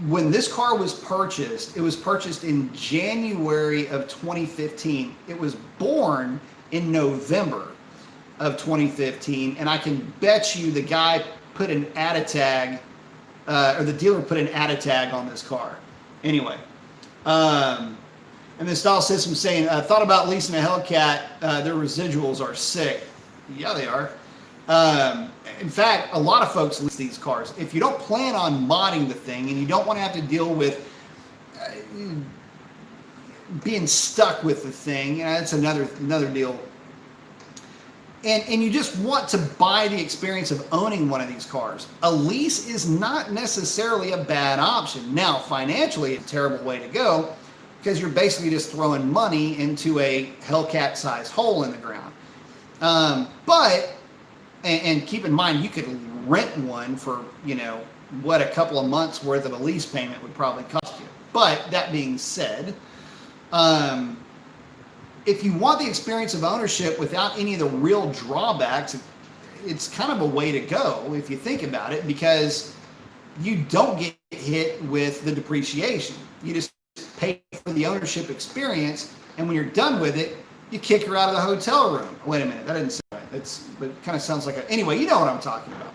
When this car was purchased, it was purchased in January of 2015. It was born in November of 2015, and I can bet you the guy put an add tag, or the dealer put an add tag on this car. Anyway, and the style system saying, thought about leasing a Hellcat. Their residuals are sick. Yeah, they are. In fact, a lot of folks lease these cars. If you don't plan on modding the thing and you don't want to have to deal with being stuck with the thing, that's another deal. And you just want to buy the experience of owning one of these cars, a lease is not necessarily a bad option. Now, financially, it's a terrible way to go because you're basically just throwing money into a Hellcat-sized hole in the ground. But keep in mind, you could rent one for, what a couple of months worth of a lease payment would probably cost you. But that being said, if you want the experience of ownership without any of the real drawbacks, it's kind of a way to go if you think about it, because you don't get hit with the depreciation. You just pay for the ownership experience, and when you're done with it, you kick her out of the hotel room. Wait a minute, that didn't sound right. It kind of sounds like anyway, you know what I'm talking about.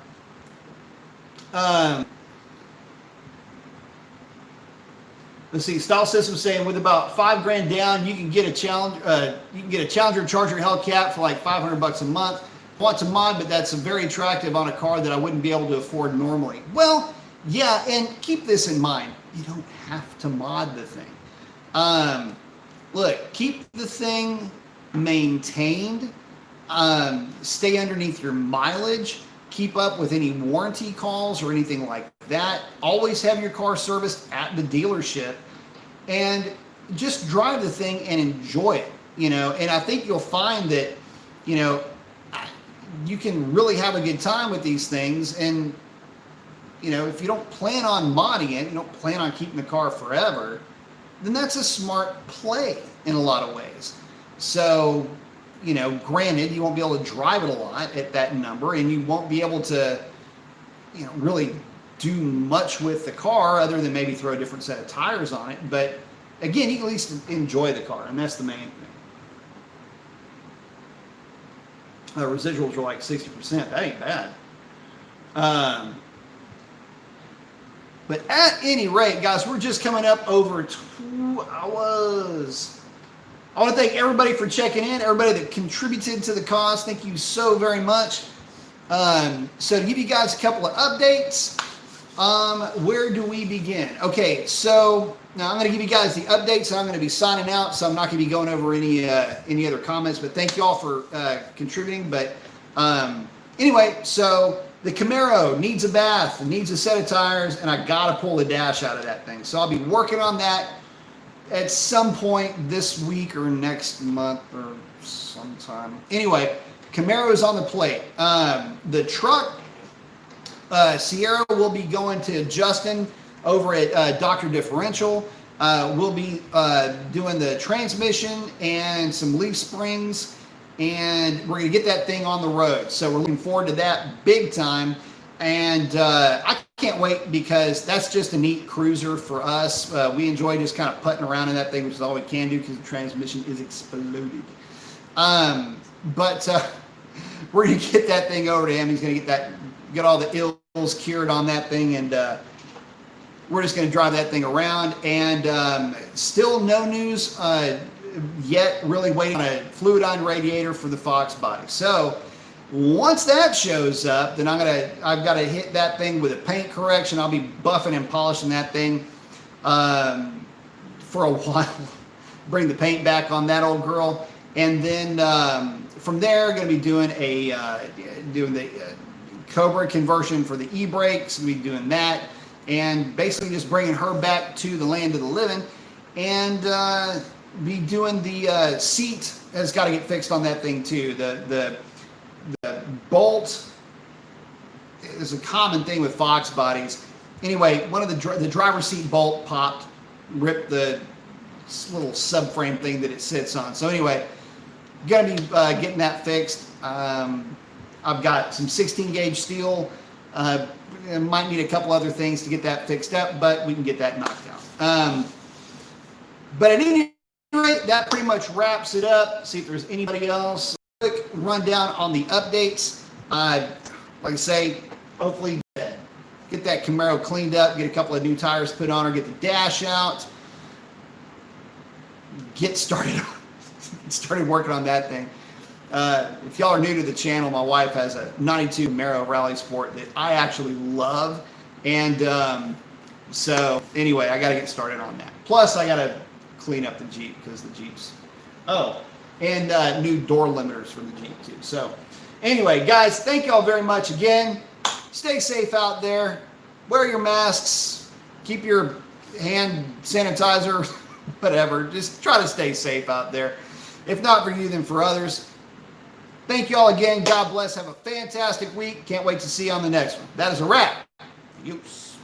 Let's see, style system saying with about $5,000 down, you can get a Challenger, Charger Hellcat for like $500 a month. Want to mod, but that's very attractive on a car that I wouldn't be able to afford normally. Well, yeah, and keep this in mind, you don't have to mod the thing. Look, keep the thing maintained, stay underneath your mileage, keep up with any warranty calls or anything like that. Always have your car serviced at the dealership, and just drive the thing and enjoy it, and I think you'll find that, you can really have a good time with these things. And, if you don't plan on modding it, you don't plan on keeping the car forever, then that's a smart play in a lot of ways. So, granted, you won't be able to drive it a lot at that number, and you won't be able to, really do much with the car other than maybe throw a different set of tires on it. But again, you can at least enjoy the car, and that's the main thing. Residuals are like 60%. That ain't bad. But at any rate, guys, we're just coming up over 2 hours. I want to thank everybody for checking in, everybody that contributed to the cause. Thank you so very much. So to give you guys a couple of updates, where do we begin? Okay, so now I'm going to give you guys the updates, and I'm going to be signing out, so I'm not going to be going over any other comments, but thank you all for contributing. But anyway, so the Camaro needs a bath, needs a set of tires, and I got to pull the dash out of that thing. So I'll be working on that at some point this week or next month or sometime. Anyway, Camaro is on the plate. The truck, Sierra, will be going to Justin over at Dr. Differential. We'll be doing the transmission and some leaf springs, and we're going to get that thing on the road. So we're looking forward to that big time. And I can't wait, because that's just a neat cruiser for us. We enjoy just kind of putting around in that thing, which is all we can do because the transmission is exploded. But we're going to get that thing over to him. He's going to get all the ills cured on that thing, and we're just going to drive that thing around. And still no news yet, really waiting on a fluidized radiator for the Fox body. So Once that shows up, then I've got to hit that thing with a paint correction. I'll be buffing and polishing that thing for a while. Bring the paint back on that old girl, and then from there, going to be doing the Cobra conversion for the e-brakes. We'll be doing that, and basically just bringing her back to the land of the living, and be doing the seat has got to get fixed on that thing too. The bolt is a common thing with Fox bodies. Anyway, one of the driver's seat bolt popped, ripped the little subframe thing that it sits on. So anyway, gonna be getting that fixed. I've got some 16 gauge steel. Might need a couple other things to get that fixed up, but we can get that knocked out. But at any rate, that pretty much wraps it up. See if there's anybody else. Quick rundown on the updates. Like I say, hopefully get that Camaro cleaned up, get a couple of new tires put on her, get the dash out, get started working on that thing. If y'all are new to the channel, my wife has a 92 Camaro Rally Sport that I actually love, and so anyway, I got to get started on that. Plus, I got to clean up the Jeep because the Jeep's and new door limiters for the Jeep too. So anyway, guys, thank y'all very much again. Stay safe out there. Wear your masks. Keep your hand sanitizer, whatever. Just try to stay safe out there. If not for you, then for others. Thank you all again. God bless. Have a fantastic week. Can't wait to see you on the next one. That is a wrap. Use.